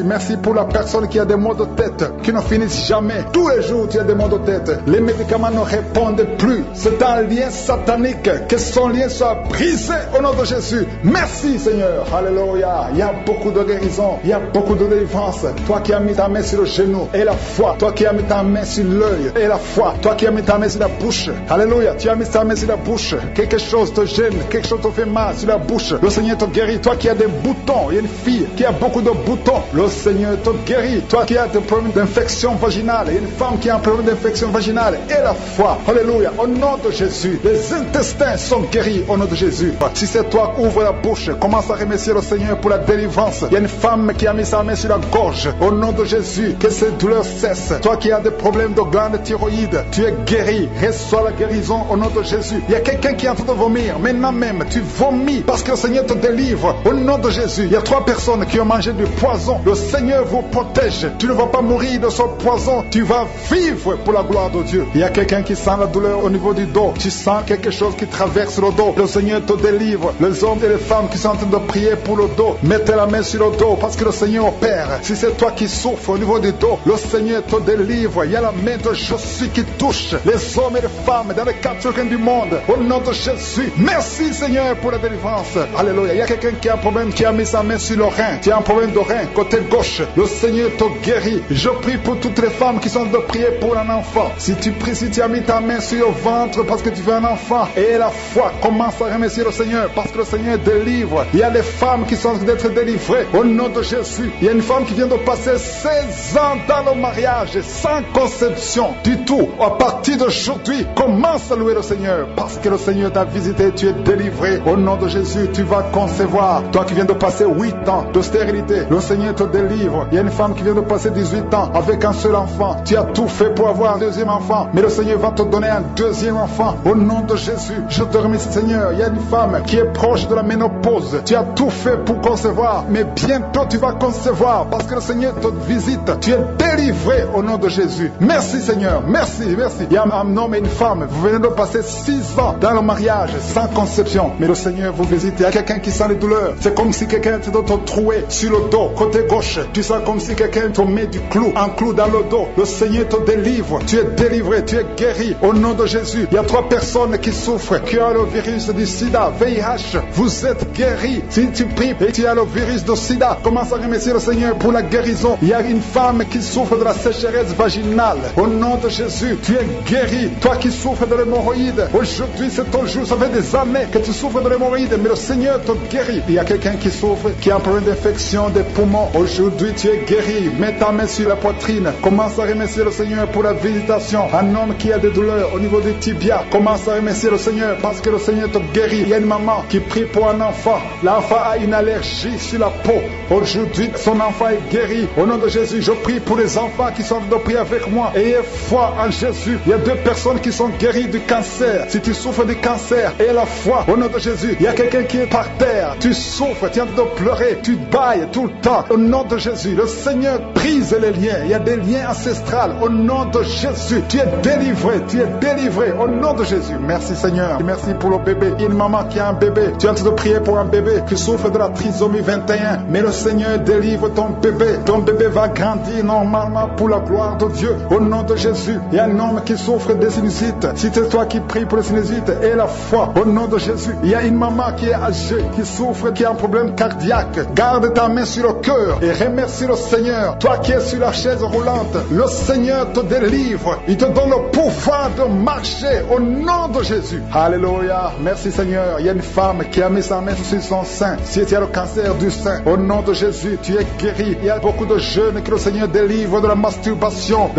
Merci pour la personne qui a des maux de tête qui ne finissent jamais. Tous les jours tu as des maux de tête. Les médicaments ne répondent plus. C'est un lien satanique. Que son lien soit brisé au nom de Jésus. Merci Seigneur. Alléluia. Il y a beaucoup de guérison. Il y a beaucoup de délivrance. Toi qui as mis ta main sur le genou et la foi. Toi qui as mis ta main sur l'œil et la foi. Toi qui as mis ta main sur la bouche. Alléluia. Tu as mis ta main sur la bouche. Quelque chose te gêne. Quelque chose te fait mal sur la bouche. Le Seigneur te guérit. Toi qui as des boutons. Il y a une fille qui a beaucoup de boutons. Le Seigneur te guérit. Toi qui as des problèmes d'infection vaginale. Il y a une femme qui a un problème d'infection vaginale. Et la foi. Alléluia. Au nom de Jésus. Les intestins sont guéris au nom de Jésus. Si c'est toi, ouvre la bouche. Commence à remercier le Seigneur pour la délivrance. Il y a une femme qui a mis sa main sur la gorge. Au nom de Jésus, que ces douleurs cessent. Toi qui as des problèmes de glande thyroïde, tu es guéri. Reçois la guérison au nom de Jésus. Il y a quelqu'un qui est en train de vomir. Maintenant même, tu vomis parce que le Seigneur te délivre. Au nom de Jésus, il y a 3 personnes qui ont mangé du poison. Le Seigneur vous protège. Tu ne vas pas mourir de ce poison. Tu vas vivre pour la gloire de Dieu. Il y a quelqu'un qui sent la douleur au niveau du dos. Tu sens quelque chose qui traverse le dos. Le Seigneur te délivre. Les hommes et les femmes qui sont en train de prier pour le dos, mettez la main sur le dos parce que le Seigneur opère. Si c'est toi qui souffres au niveau du dos, le Seigneur te délivre. Il y a la main de Jésus qui touche les hommes et les femmes dans les 4 coins du monde. Au nom de Jésus. Merci Seigneur pour la délivrance. Alléluia. Il y a quelqu'un qui a un problème, qui a mis sa main sur le rein. Tu as un problème de rein, côté gauche. Le Seigneur te guérit. Je prie pour toutes les femmes qui sont en train de prier pour un enfant. Si tu pries, si tu as mis ta main sur le ventre parce que tu veux un enfant, et la foi, commence à remercier le Seigneur parce que le Seigneur délivre. Il y a des femmes qui sont en train d'être délivrées au nom de Jésus. Il y a une femme qui vient de passer 16 ans dans le mariage sans conception du tout. À partir d'aujourd'hui, commence à louer le Seigneur parce que le Seigneur t'a visité. Tu es délivré au nom de Jésus. Tu vas concevoir. Toi qui viens de passer 8 ans de stérilité, le Seigneur te délivre. Il y a une femme qui vient de passer 18 ans avec un seul enfant. Tu as tout fait pour avoir un deuxième enfant, mais le Seigneur va te donner un deuxième enfant au nom de Jésus. Je te remercie Seigneur. Il y a une femme qui est proche de la ménopause. Tu as tout fait pour concevoir, mais bientôt tu vas concevoir parce que le Seigneur te visite. Tu es délivré au nom de Jésus. Merci Seigneur. Merci. Il y a un homme et une femme. Vous venez de passer 6 ans dans le mariage sans conception, mais le Seigneur vous visite. Il y a quelqu'un qui sent les douleurs. C'est comme si quelqu'un te troué sur le dos, côté gauche. Tu sens comme si quelqu'un te met un clou dans le dos. Le Seigneur te délivre. Tu es délivré, tu es guéri au nom de Jésus. Il y a 3 personnes qui souffrent, qui ont le virus du sida, VIH. Vous êtes guéris. Si tu pries et tu as le virus du sida, commence à remercier le Seigneur pour la guérison. Il y a une femme qui souffre de la sécheresse vaginale. Au nom de Jésus, tu es guéri. Toi qui souffres de l'hémorroïde, aujourd'hui c'est ton jour. Ça fait des années que tu souffres de l'hémorroïde, mais le Seigneur te guérit. Il y a quelqu'un qui souffre, qui a un problème d'infection des poumons. Aujourd'hui tu es guéri. Mets ta main sur la poitrine. Commence à remercier le Seigneur pour la visitation. Un homme qui a des douleurs au niveau du tibia, commence à remercier le Seigneur parce que le Seigneur te guérit. Il y a une maman qui prie pour un enfant. L'enfant a une allergie sur la peau. Aujourd'hui, son enfant est guéri. Au nom de Jésus, je prie pour les enfants qui sont de prier avec moi. Ayez foi en Jésus. Il y a 2 personnes qui sont guéries du cancer. Si tu souffres du cancer, aie la foi. Au nom de Jésus, il y a quelqu'un qui est par terre. Tu souffres, tu es en train de pleurer, tu bailles tout le temps. Au nom de Jésus, le Seigneur brise les liens. Il y a des liens ancestrales. Au nom de Jésus, tu es délivré. Tu es délivré. Au nom de Jésus. Merci Seigneur. Merci pour le bébé. Il y a une maman qui a un bébé. Tu es en train de prier pour un bébé qui souffre de la trisomie 21. Mais le Seigneur délivre ton bébé. Ton bébé va grandir normalement pour la gloire de Dieu. Au nom de Jésus. Il y a un homme qui souffre des sinusites. Si c'est toi qui pries pour les sinusites, aie la foi. Au nom de Jésus. Il y a une maman qui est âgée, qui souffre, qui a un problème cardiaque. Garde ta main sur le cœur et remercie le Seigneur. Toi qui es sur la chaise roulante, le Seigneur te délivre. Il te donne le pouvoir de marcher au nom de Jésus. Alléluia. Alléluia. Merci Seigneur. Il y a une femme qui a mis sa main sur son sein. Si tu as le cancer du sein, au nom de Jésus, tu es guéri. Il y a beaucoup de jeunes que le Seigneur délivre de la masturbation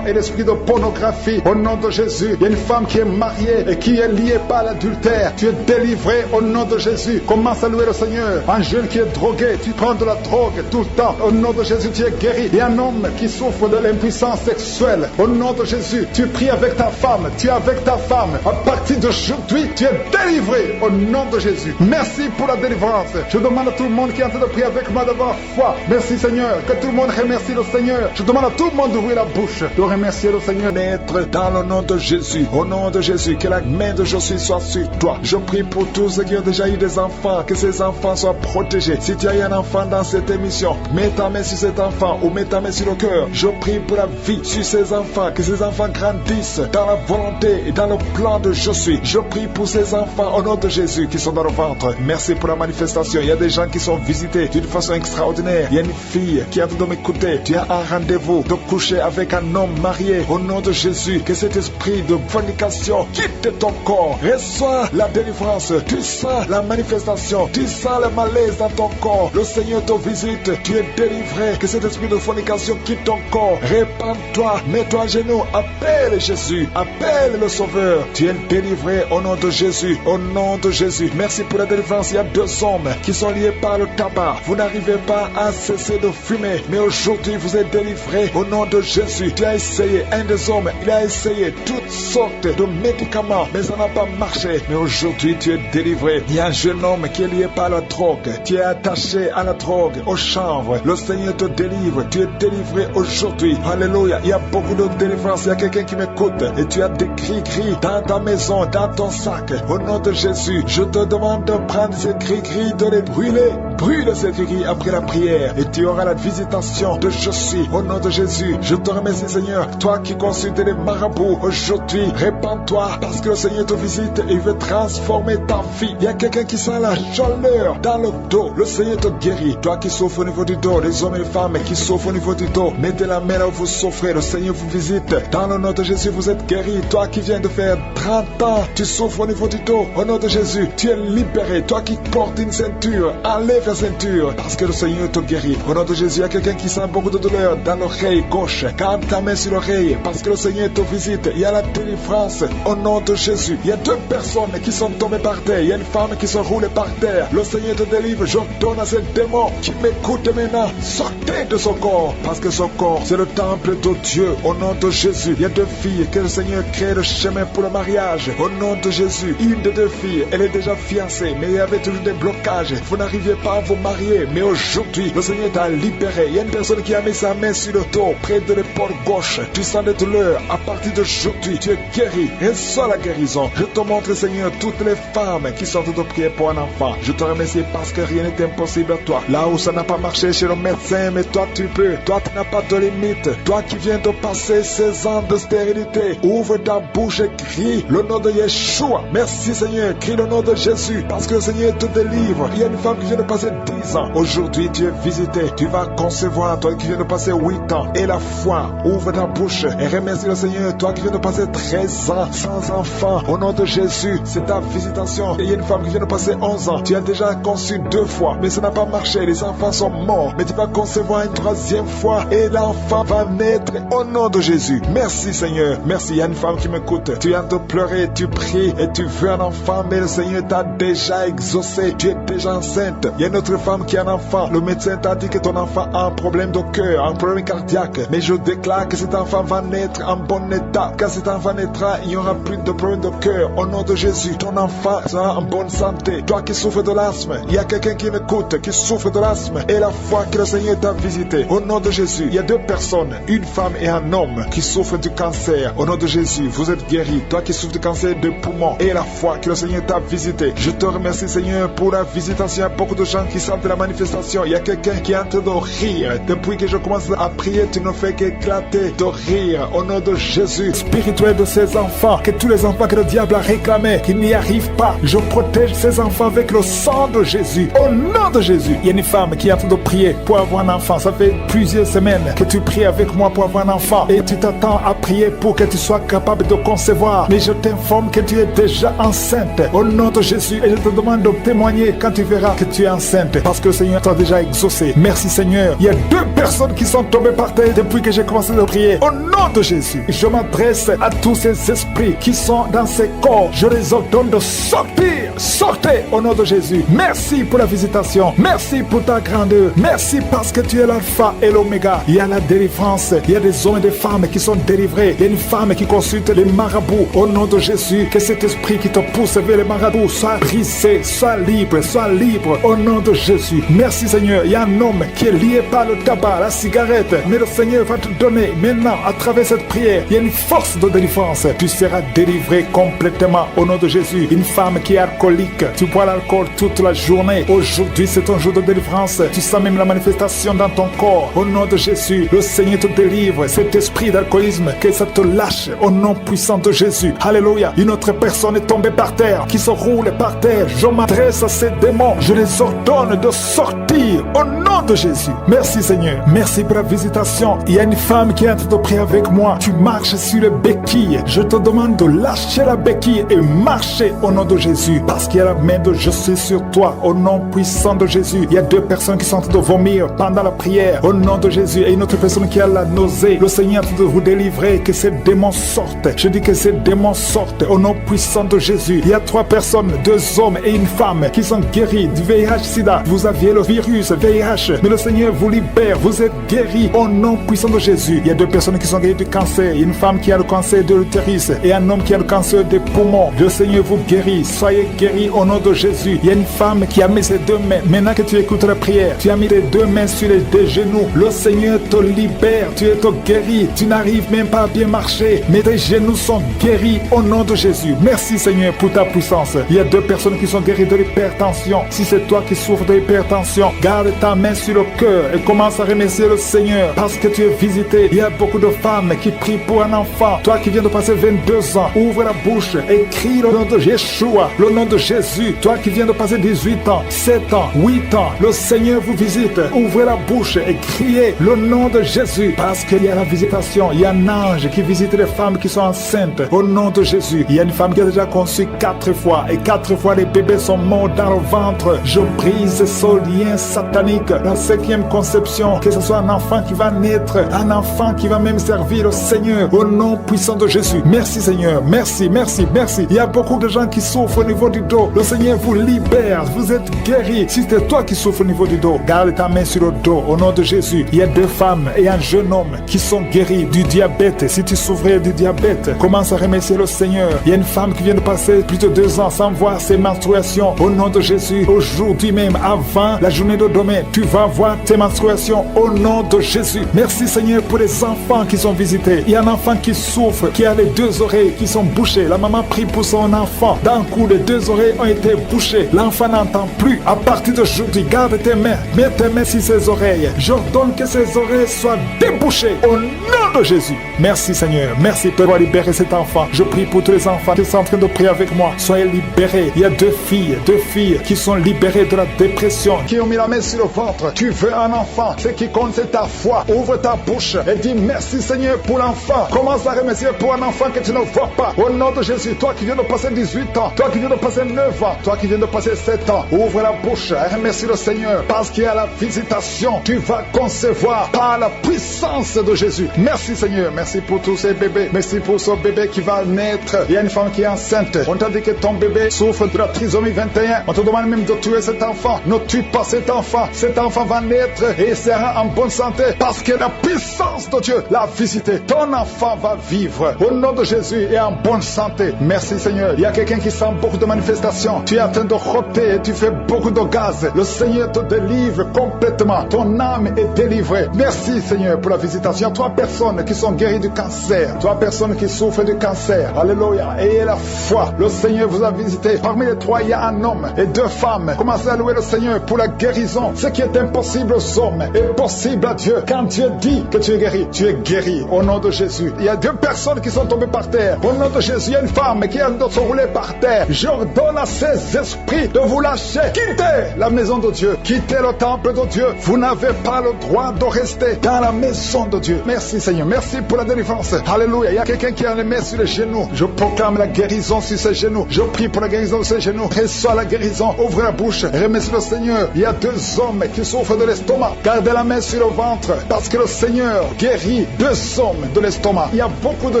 et l'esprit de pornographie. Au nom de Jésus, il y a une femme qui est mariée et qui est liée par l'adultère. Tu es délivré au nom de Jésus. Commence à louer le Seigneur. Un jeune qui est drogué, tu prends de la drogue tout le temps. Au nom de Jésus, tu es guéri. Il y a un homme qui souffre de l'impuissance sexuelle. Au nom de Jésus, tu pries avec ta femme. Tu es avec ta femme. À partir d'aujourd'hui, tu es délivré au nom de Jésus. Merci pour la délivrance. Je demande à tout le monde qui est en train de prier avec moi d'avoir foi. Merci Seigneur. Que tout le monde remercie le Seigneur. Je demande à tout le monde d'ouvrir la bouche, de remercier le Seigneur. Maître, dans le nom de Jésus, au nom de Jésus, que la main de Jésus soit sur toi. Je prie pour tous ceux qui ont déjà eu des enfants, que ces enfants soient protégés. Si tu as eu un enfant dans cette émission, mets ta main sur cet enfant ou mets ta main sur le cœur. Je prie pour la vie sur ces enfants, que ces enfants grandissent dans la volonté et dans le plan de Jésus. Je prie pour ces enfants au nom de Jésus qui sont dans le ventre. Merci pour la manifestation. Il y a des gens qui sont visités d'une façon extraordinaire. Il y a une fille qui a de m'écouter. Tu as un rendez-vous de coucher avec un homme marié au nom de Jésus. Que cet esprit de fornication quitte ton corps. Reçois la délivrance. Tu sens la manifestation. Tu sens le malaise dans ton corps. Le Seigneur te visite. Tu es délivré. Que cet esprit de fornication quitte ton corps. Répands-toi. Mets-toi à genoux. Appelle Jésus. Appelle le Sauveur. Tu es délivré au nom de Jésus. Au nom de Jésus. Merci pour la délivrance. Il y a 2 hommes qui sont liés par le tabac. Vous n'arrivez pas à cesser de fumer. Mais aujourd'hui, vous êtes délivrés au nom de Jésus. Tu as essayé. Un des hommes, il a essayé toutes sortes de médicaments. Mais ça n'a pas marché. Mais aujourd'hui, tu es délivré. Il y a un jeune homme qui est lié par la drogue. Tu es attaché à la drogue, au chanvre. Le Seigneur te délivre. Tu es délivré aujourd'hui. Alléluia. Il y a beaucoup de délivrance. Il y a quelqu'un qui m'écoute. Et tu as des gris-gris dans ta maison, dans ton sac. Au nom de Jésus, je te demande de prendre ces gris-gris, de les brûler. Brûle ces gris après la prière. Et tu auras la visitation de Jésus. Au nom de Jésus, je te remercie Seigneur. Toi qui consultes les marabouts, aujourd'hui, répands-toi parce que le Seigneur te visite et il veut transformer ta vie. Il y a quelqu'un qui sent la chaleur dans le dos. Le Seigneur te guérit. Toi qui souffres au niveau du dos, les hommes et les femmes qui souffrent au niveau du dos, mettez la main là où vous souffrez. Le Seigneur vous visite. Dans le nom de Jésus, vous êtes guéri. Toi qui viens de faire 30 ans, tu souffres au niveau du dos. Au nom de Jésus, tu es libéré. Toi qui portes une ceinture, enlève la ceinture parce que le Seigneur te guérit. Au nom de Jésus, il y a quelqu'un qui sent beaucoup de douleur dans l'oreille gauche. Garde ta main sur l'oreille parce que le Seigneur te visite. Il y a la délivrance au nom de Jésus. Il y a 2 personnes qui sont tombées par terre. Il y a une femme qui se roule par terre. Le Seigneur te délivre. Je donne à ce démon qui m'écoute maintenant. Sortez de son corps parce que son corps, c'est le temple de Dieu. Au nom de Jésus, il y a 2 filles que le Seigneur crée le chemin pour le mariage. Au nom de Jésus, une des 2 filles, elle est déjà fiancée, mais il y avait toujours des blocages. Vous n'arriviez pas à vous marier, mais aujourd'hui, le Seigneur t'a libéré. Il y a une personne qui a mis sa main sur le dos, près de l'épaule gauche. Tu sens des douleurs. À partir d'aujourd'hui, tu es guéri. Reçois la guérison. Je te montre, Seigneur, toutes les femmes qui sont de prier pour un enfant. Je te remercie parce que rien n'est impossible à toi. Là où ça n'a pas marché chez le médecin, mais toi tu peux. Toi tu n'as pas de limite. Toi qui viens de passer 16 ans de stérilité, ouvre ta bouche et crie le nom de Yeshua. Merci Seigneur, crie le nom de Jésus parce que le Seigneur te délivre. Il y a une femme qui vient de passer 10 ans. Aujourd'hui tu es visité. Tu vas concevoir. Toi qui viens de passer 8 ans. Et la foi, ouvre ta bouche et remercie le Seigneur. Toi qui viens de passer 13 ans sans enfant. Au nom de Jésus, c'est ta visitation. Et il y a une femme qui vient de passer 11 ans. Tu as déjà conçu 2 fois, mais ça n'a pas marché. Les enfants sont morts. Mais tu vas concevoir une 3e fois et l'enfant va naître au nom de Jésus. Merci Seigneur. Merci. Il y a une femme qui m'écoute. Tu es en train de pleurer, tu pries et tu veux un enfant, mais le Seigneur t'a déjà exaucé. Tu es déjà enceinte. Il y a une autre femme qui a un enfant. Le médecin t'a dit que ton enfant a un problème de cœur, un problème cardiaque. Mais je déclare que cet enfant va naître en bon état. Quand cet enfant naîtra, il n'y aura plus de problème de cœur. Au nom de Jésus, ton enfant sera en bonne santé. Toi qui souffres de l'asthme, il y a quelqu'un qui m'écoute, qui souffre de l'asthme. Et la foi que le Seigneur t'a visité. Au nom de Jésus, il y a 2 personnes, une femme et un homme, qui souffrent du cancer. Au nom de Jésus, vous êtes guéris. Toi qui souffres du cancer de poumon. Et la foi que le Seigneur t'a visité. Je te remercie Seigneur pour la visitation. Il y a beaucoup de gens qui savent de la manifestation. Il y a quelqu'un qui est en train de rire. Depuis que je commence à prier, tu ne fais qu'éclater de rire. Au nom de Jésus, spirituel de ces enfants, que tous les enfants que le diable a réclamés, qu'ils n'y arrivent pas, je protège ces enfants avec le sang de Jésus. Au nom de Jésus, il y a une femme qui est en train de prier pour avoir un enfant. Ça fait plusieurs semaines que tu pries avec moi pour avoir un enfant et tu t'attends à prier pour que tu sois capable de concevoir. Mais je t'informe que tu es déjà enceinte. Au nom de Jésus, et je te demande de témoigner quand tu verras que tu es enceinte, parce que le Seigneur t'a déjà exaucé. Merci Seigneur. Il y a 2 personnes qui sont tombées par terre depuis que j'ai commencé à prier. Au nom de Jésus, je m'adresse à tous ces esprits qui sont dans ces corps. Je les ordonne de sortir. Sortez au nom de Jésus. Merci pour la visitation. Merci pour ta grandeur. Merci parce que tu es l'alpha et l'oméga. Il y a la délivrance. Il y a des hommes et des femmes qui sont délivrés. Il y a une femme qui consulte les marabouts. Au nom de Jésus, que cet esprit qui te pousse vers les marabouts soit brisé, soit libre, soit libre. Au nom de Jésus. Merci Seigneur. Il y a un homme qui est lié par le tabac, la cigarette. Mais le Seigneur va te donner maintenant, à travers cette prière, il y a une force de délivrance. Tu seras délivré complètement au nom de Jésus. Une femme qui est alcoolique, tu bois l'alcool toute la journée. Aujourd'hui, c'est un jour de délivrance. Tu sens même la manifestation dans ton corps. Au nom de Jésus, le Seigneur te délivre. Cet esprit d'alcoolisme, que ça te lâche au nom puissant de Jésus. Alléluia. Une autre personne est tombée par terre, qui se roule par terre. Je m'adresse à ces démons. Je les ordonne de sortir au nom de Jésus. Merci Seigneur. Merci pour la visitation. Il y a une femme qui est en train de prier avec moi. Tu marches sur le béquille. Je te demande de lâcher la béquille et marcher au nom de Jésus. Parce qu'il y a la main de je suis sur toi. Au nom puissant de Jésus. Il y a 2 personnes qui sont en train de vomir pendant la prière. Au nom de Jésus. Et une autre personne qui a la nausée. Le Seigneur est en train de vous délivrer. Que ces démons sortent. Je dis que ces démons sortent. Au nom puissant de Jésus. Il y a 3 personnes, 2 hommes et une femme qui sont guéris du VIH-Sida. Vous aviez le virus VIH. Mais le Seigneur vous libère. Vous êtes guéris au nom puissant de Jésus. Il y a 2 personnes qui sont guéries du cancer. Une femme qui a le cancer de l'utérus et un homme qui a le cancer des poumons. Le Seigneur vous guérit. Soyez guéris au nom de Jésus. Il y a une femme qui a mis ses 2 mains. Maintenant que tu écoutes la prière, tu as mis tes 2 mains sur les 2 genoux. Le Seigneur te libère. Tu es guéri. Tu n'arrives même pas à bien marcher. Mais tes genoux sont guéris au nom de Jésus. Merci Seigneur pour ta puissance. Il y a 2 personnes qui sont guéries de l'hypertension. Si c'est toi qui souffres de l'hypertension, garde ta main sur le cœur et commence à remercier le Seigneur parce que tu es visité. Il y a beaucoup de femmes qui prient pour un enfant. Toi qui viens de passer 22 ans, ouvre la bouche et crie le nom de Yeshua, le nom de Jésus. Toi qui viens de passer 18 ans, 7 ans, 8 ans, le Seigneur vous visite. Ouvrez la bouche et criez le nom de Jésus parce qu'il y a la visitation. Il y a un ange qui visite les femmes qui sont enceintes. Au nom de Jésus, il y a une femme qui a déjà conçu 4 fois et 4 fois les bébés sont morts dans le ventre. Je brise ce lien satanique. La 5e conception, que ce soit un enfant qui va naître, un enfant qui va même servir le Seigneur au nom puissant de Jésus. Merci Seigneur, merci, merci, merci. Il y a beaucoup de gens qui souffrent au niveau du dos. Le Seigneur vous libère, vous êtes guéris. Si c'est toi qui souffres au niveau du dos, garde ta main sur le dos au nom de Jésus. Il y a 2 femmes et un jeune homme qui sont guéris du diabète. Si tu souffrais du diabète, commence à remercier le Seigneur. Il y a une femme qui vient de passer plus de 2 ans sans voir ses menstruations. Au nom de Jésus, aujourd'hui même, avant la journée de demain, tu vas voir tes menstruations au nom de Jésus. Merci Seigneur pour les enfants qui sont visités. Il y a un enfant qui souffre, qui a les 2 oreilles qui sont bouchées. La maman prie pour son enfant. D'un coup, les 2 oreilles ont été bouchées. L'enfant n'entend plus. À partir d'aujourd'hui, garde tes mains. Mets tes mains sur ses oreilles. J'ordonne que ses oreilles soient débouchées au nom de Jésus. Merci Seigneur. Merci pour libérer cet enfant. Je prie pour tous les enfants qui sont en train de prier avec moi. Soyez libérés. Il y a 2 filles qui sont libérées de la dépression, qui ont mis la main sur le ventre. Tu veux un enfant. Ce qui compte, c'est ta foi. Ouvre ta bouche et dis merci Seigneur pour l'enfant. Commence à remercier pour un enfant que tu ne vois pas. Au nom de Jésus, toi qui viens de passer 18 ans, toi qui viens de passer 9 ans, toi qui viens de passer 7 ans, ouvre la bouche et remercie le Seigneur parce qu'il y a la visitation. Tu vas concevoir par la puissance de Jésus. Merci Seigneur. Merci pour tous ces bébés. Merci pour ce bébé qui va naître. Il y a une femme qui est enceinte. On t'a dit que ton bébé souffre de la trisomie 21. On te demande même de tuer cet enfant. Ne tue pas cet enfant. Cet enfant va naître et il sera en bonne santé parce que la puissance de Dieu l'a visité. Ton enfant va vivre au nom de Jésus et en bonne santé. Merci Seigneur. Il y a quelqu'un qui sent beaucoup de manifestations. Tu es en train de rôter et tu fais beaucoup de gaz. Le Seigneur te délivre complètement. Ton âme est délivrée. Merci Seigneur pour la visitation. Il y a 3 personnes qui sont guéries du cancer. 3 personnes qui souffrent du cancer. Alléluia. Ayez la foi. Le Seigneur vous a visité. Parmi les 3, il y a un homme et 2 femmes. Commencez à louer le Seigneur pour la guérison. Ce qui est est impossible aux hommes est possible à Dieu. Quand Dieu dit que tu es guéri au nom de Jésus. Il y a 2 personnes qui sont tombées par terre. Au nom de Jésus, il y a une femme qui est roulée par terre. J'ordonne à ces esprits de vous lâcher. Quittez la maison de Dieu. Quittez le temple de Dieu. Vous n'avez pas le droit de rester dans la maison de Dieu. Merci Seigneur. Merci pour la délivrance. Alléluia. Il y a quelqu'un qui a les mains sur les genoux. Je proclame la guérison sur ses genoux. Je prie pour la guérison de ses genoux. Reçois la guérison. Ouvre la bouche. Remercie le Seigneur. Il y a 2 hommes qui souffrent de l'estomac. Gardez la main sur le ventre parce que le Seigneur guérit 2 hommes de l'estomac. Il y a beaucoup de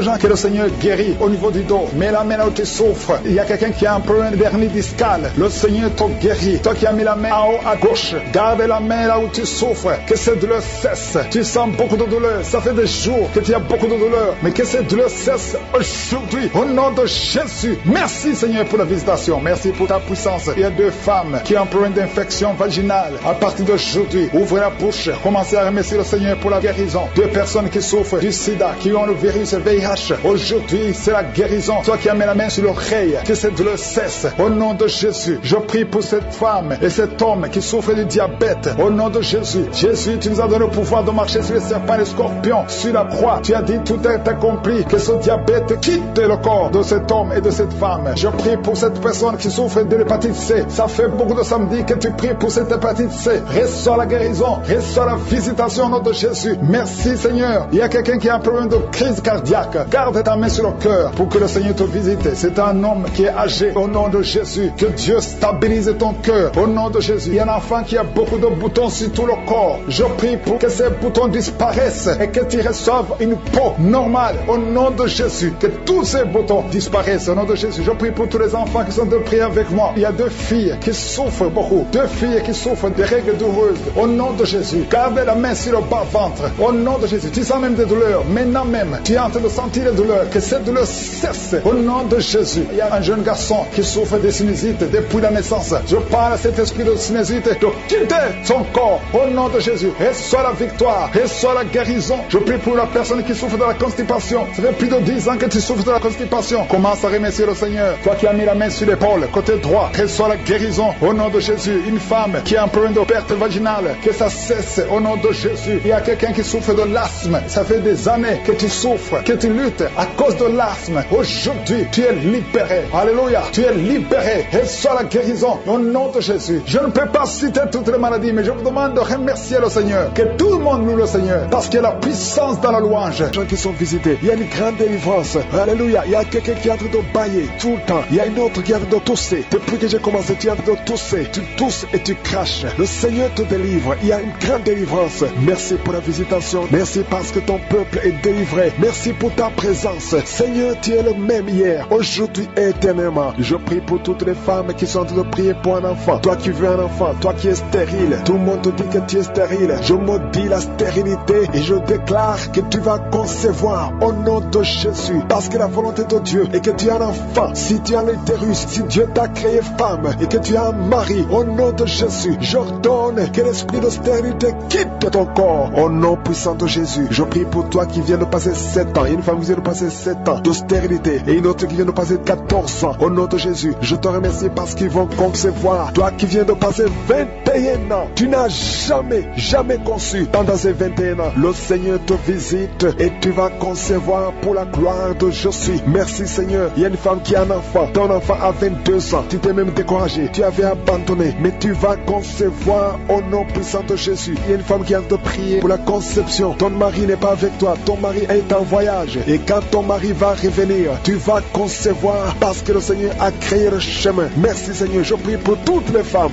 gens que le Seigneur guérit au niveau du dos. Mais la main là où tu souffres, il y a quelqu'un qui a un problème d'hernie discale. Le Seigneur te guérit. Toi qui as mis la main en haut à gauche, garde la main là où tu souffres. Que cette douleur cesse. Tu sens beaucoup de douleur. Ça fait des jours que tu as beaucoup de douleur. Mais que cette douleur cesse aujourd'hui. Au nom de Jésus. Merci Seigneur pour la visitation. Merci pour ta puissance. Il y a 2 femmes qui ont un problème d'infection vaginale. À partir d'aujourd'hui, ouvrez la bouche. Commencez à remercier le Seigneur pour la guérison. 2 personnes qui souffrent du sida, qui ont le virus VIH. Aujourd'hui, c'est la guérison. Toi qui as mis la main sur l'oreille, que cette douleur cesse. Au nom de Jésus, je prie pour cette femme et cet homme qui souffre du diabète. Au nom de Jésus. Jésus, tu nous as donné le pouvoir de marcher sur les serpents et les scorpions. Sur la croix, tu as dit tout est accompli. Que ce diabète quitte le corps de cet homme et de cette femme. Je prie pour cette personne qui souffre de l'hépatite C. Ça fait beaucoup de samedis que tu pries pour cette hépatite C. Reçois la guérison. Reçois la visitation au nom de Jésus. Merci Seigneur. Il y a quelqu'un qui a un problème de crise cardiaque. Garde ta main sur le cœur pour que le Seigneur te visite. C'est un homme qui est âgé. Au nom de Jésus, que Dieu stabilise ton cœur. Au nom de Jésus, il y a un enfant qui a beaucoup de boutons sur tout le corps. Je prie pour que ces boutons disparaissent et que tu reçoives une peau normale. Au nom de Jésus, que tous ces boutons disparaissent. Au nom de Jésus, je prie pour tous les enfants qui sont de prier avec moi. Il y a 2 filles qui souffrent beaucoup. 2 filles qui souffrent des règles douloureuses. Au nom de Jésus, gardez la main sur le bas-ventre. Au nom de Jésus, tu sens même des douleurs. Maintenant même, tu es en train de sentir les douleurs. Que cette douleur cesse. Au nom de Jésus, il y a un jeune garçon qui souffre de sinusite depuis la naissance. Je parle à cet esprit de sinusite de quitter son corps. Au nom de Jésus, reçois la victoire. Reçois la guérison. Je prie pour la personne qui souffre de la constipation. Ça fait plus de 10 ans que tu souffres de la constipation. Commence à remercier le Seigneur. Toi qui as mis la main sur l'épaule, côté droit, reçois la guérison. Au nom de Jésus, une femme qui a un problème de perte vaginale, que ça cesse. Au nom de Jésus, il y a quelqu'un qui souffre de l'asthme. Ça fait des années que tu souffres, que tu luttes à cause de l'asthme. Aujourd'hui, tu es libéré. Alléluia. Tu es libéré. Reçois la guérison. Au nom de Jésus. Je ne peux pas citer toutes les maladies, mais je vous demande de remercier le Seigneur. Que tout le monde loue le Seigneur. Parce qu'il y a la puissance dans la louange. Les gens qui sont visités, il y a une grande délivrance. Alléluia. Il y a quelqu'un qui est en train de bailler tout le temps. Il y a une autre qui est en train de tousser. Depuis que j'ai commencé, tu es en train de tousser. Tu tousses et tu craches. Le Seigneur te délivre. Il y a une grande délivrance. Merci pour la visitation. Merci parce que ton peuple est délivré. Merci pour ta présence. Seigneur, tu es le même hier, aujourd'hui et éternellement. Je prie pour toutes les femmes qui sont en train de prier pour un enfant. Toi qui veux un enfant, toi qui es stérile. Tout le monde te dit que tu es stérile. Je maudis la stérilité et je déclare que tu vas concevoir au nom de Jésus. Parce que la volonté de Dieu est que tu as un enfant. Si tu as l'utérus, si Dieu t'a créé femme et que tu as un mari, au nom de Jésus, j'ordonne que l'esprit de stérilité quitte ton corps. Au nom puissant de Jésus, je prie pour toi qui viens de passer 7 ans. Il y a une femme qui vient de passer 7 ans de stérilité et une autre qui vient de passer 14 ans. Au nom de Jésus, je te remercie parce qu'ils vont concevoir. Toi qui viens de passer 21 ans, tu n'as jamais conçu. Pendant ces 21 ans, le Seigneur te visite et tu vas concevoir pour la gloire de Jésus. Merci Seigneur. Il y a une femme qui a un enfant. Ton enfant a 22 ans. Tu t'es même découragé. Tu avais abandonné. Mais tu vas concevoir au nom puissant de Jésus. Il y a une femme qui a de prier pour la conception. Ton mari n'est pas avec toi. Ton mari est en voyage. Et quand ton mari va revenir, tu vas concevoir parce que le Seigneur a créé le chemin. Merci Seigneur. Je prie pour toutes les femmes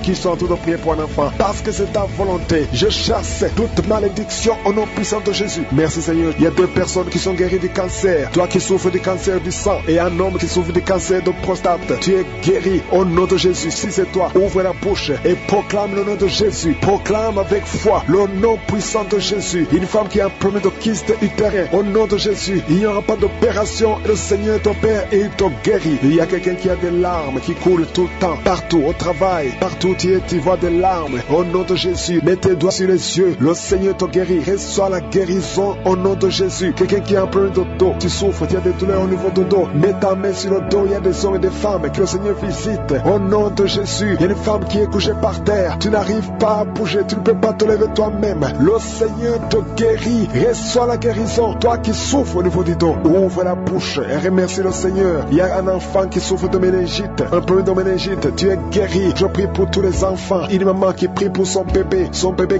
qui sont en train de prier pour un enfant. Parce que c'est ta volonté. Je chasse toute malédiction au nom puissant de Jésus. Merci Seigneur. Il y a 2 personnes qui sont guéries du cancer. Toi qui souffres du cancer du sang et un homme qui souffre du cancer de prostate. Tu es guéri au nom de Jésus. Si c'est toi, ouvre la bouche et proclame le nom de Jésus. Proclame avec foi le nom puissant de Jésus. Une femme qui a un problème de kyste utérin. Au nom de Jésus, il n'y aura pas d'opération. Le Seigneur ton Père et il te guérit. Il y a quelqu'un qui a des larmes qui coulent tout le temps. Partout, au travail, partout tu vois des larmes. Au nom de Jésus, mets tes doigts sur les yeux. Le Seigneur te guérit. Reçois la guérison au nom de Jésus. Quelqu'un qui a un problème de dos, tu souffres, tu as des douleurs au niveau du dos. Mets ta main sur le dos. Il y a des hommes et des femmes que le Seigneur visite. Au nom de Jésus, il y a une femme qui est couchée par terre. tu n'arrives pas à bouger, tu ne peux pas te lever toi-même. Le Seigneur te guérit, reçois la guérison. Toi qui souffres au niveau du dos, ouvre la bouche et remercie le Seigneur. Il y a un enfant qui souffre de méningite, un problème de méningite, tu es guéri. Je prie pour tous les enfants, une maman qui prie pour son bébé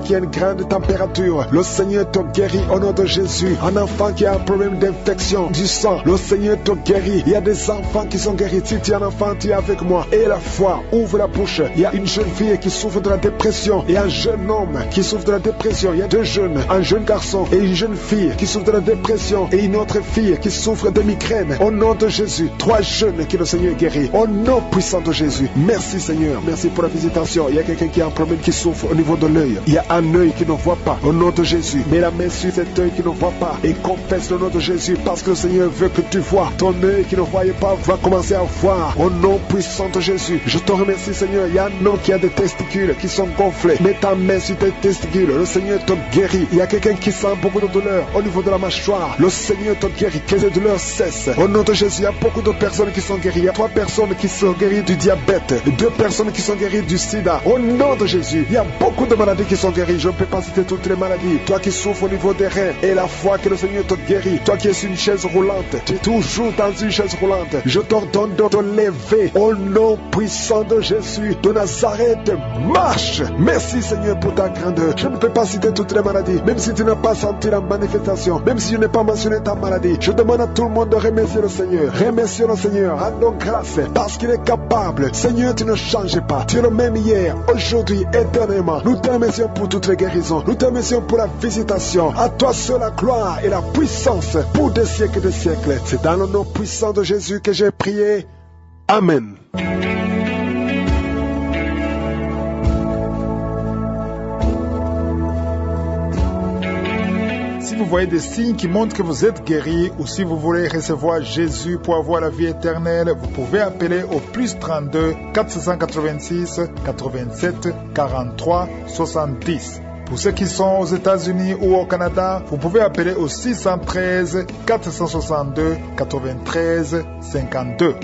qui a une grande température. Le Seigneur te guérit au nom de Jésus. Un enfant qui a un problème d'infection du sang, le Seigneur te guérit. Il y a des enfants qui sont guéris. Si tu es un enfant, tu es avec moi. Et la foi, ouvre la bouche. Il y a une jeune fille qui souffre de la dépression et un jeune homme qui souffre de la dépression. Il y a deux jeunes, un jeune garçon et une jeune fille qui souffre de la dépression et une autre fille qui souffre de migraine. Au nom de Jésus, trois jeunes que le Seigneur guérit. Au nom puissant de Jésus. Merci Seigneur. Merci pour la visitation. Il y a quelqu'un qui a un problème qui souffre au niveau de l'œil. Il y a un œil qui ne voit pas. Au nom de Jésus, mets la main sur cet œil qui ne voit pas et confesse le nom de Jésus parce que le Seigneur veut que tu vois. Ton œil qui ne voyait pas va commencer à voir. Au nom puissant de Jésus, je te remercie Seigneur. Il y a un homme qui a des testicules qui sont gonflés. Mets ta main sur tes testicules. Le Seigneur te guérit. Il y a quelqu'un qui sent beaucoup de douleur au niveau de la mâchoire. Le Seigneur te guérit. Que les douleurs cessent. Au nom de Jésus, il y a beaucoup de personnes qui sont guéries. Il y a 3 personnes qui sont guéries du diabète. 2 personnes qui sont guéries du sida. Au nom de Jésus, il y a beaucoup de maladies qui sont guéries. Je ne peux pas citer toutes les maladies. Toi qui souffres au niveau des reins et la foi que le Seigneur te guérit. Toi qui es sur une chaise roulante. Tu es toujours dans une chaise roulante. Je t'ordonne de te lever. Au nom puissant de Jésus de Nazareth, marche. Merci Seigneur pour ta grandeur. Je ne peux pas citer toutes les maladies. Même si tu n'as pas senti la manifestation. Même si je n'ai pas mentionné ta maladie. Je demande à tout le monde de remercier le Seigneur. Remercier le Seigneur. Rendons grâce parce qu'il est capable. Seigneur, tu ne changes pas. Tu es le même hier, aujourd'hui, éternellement. Nous te remercions pour toutes les guérisons. Nous te remercions pour la visitation. À toi seul la gloire et la puissance pour des siècles et des siècles. C'est dans le nom puissant de Jésus que j'ai prié. Amen. Si vous voyez des signes qui montrent que vous êtes guéri ou si vous voulez recevoir Jésus pour avoir la vie éternelle, vous pouvez appeler au plus 32 486 87 43 70. Pour ceux qui sont aux États-Unis ou au Canada, vous pouvez appeler au 613 462 93 52.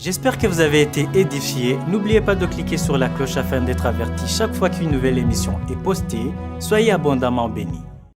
J'espère que vous avez été édifiés. N'oubliez pas de cliquer sur la cloche afin d'être averti chaque fois qu'une nouvelle émission est postée. Soyez abondamment bénis.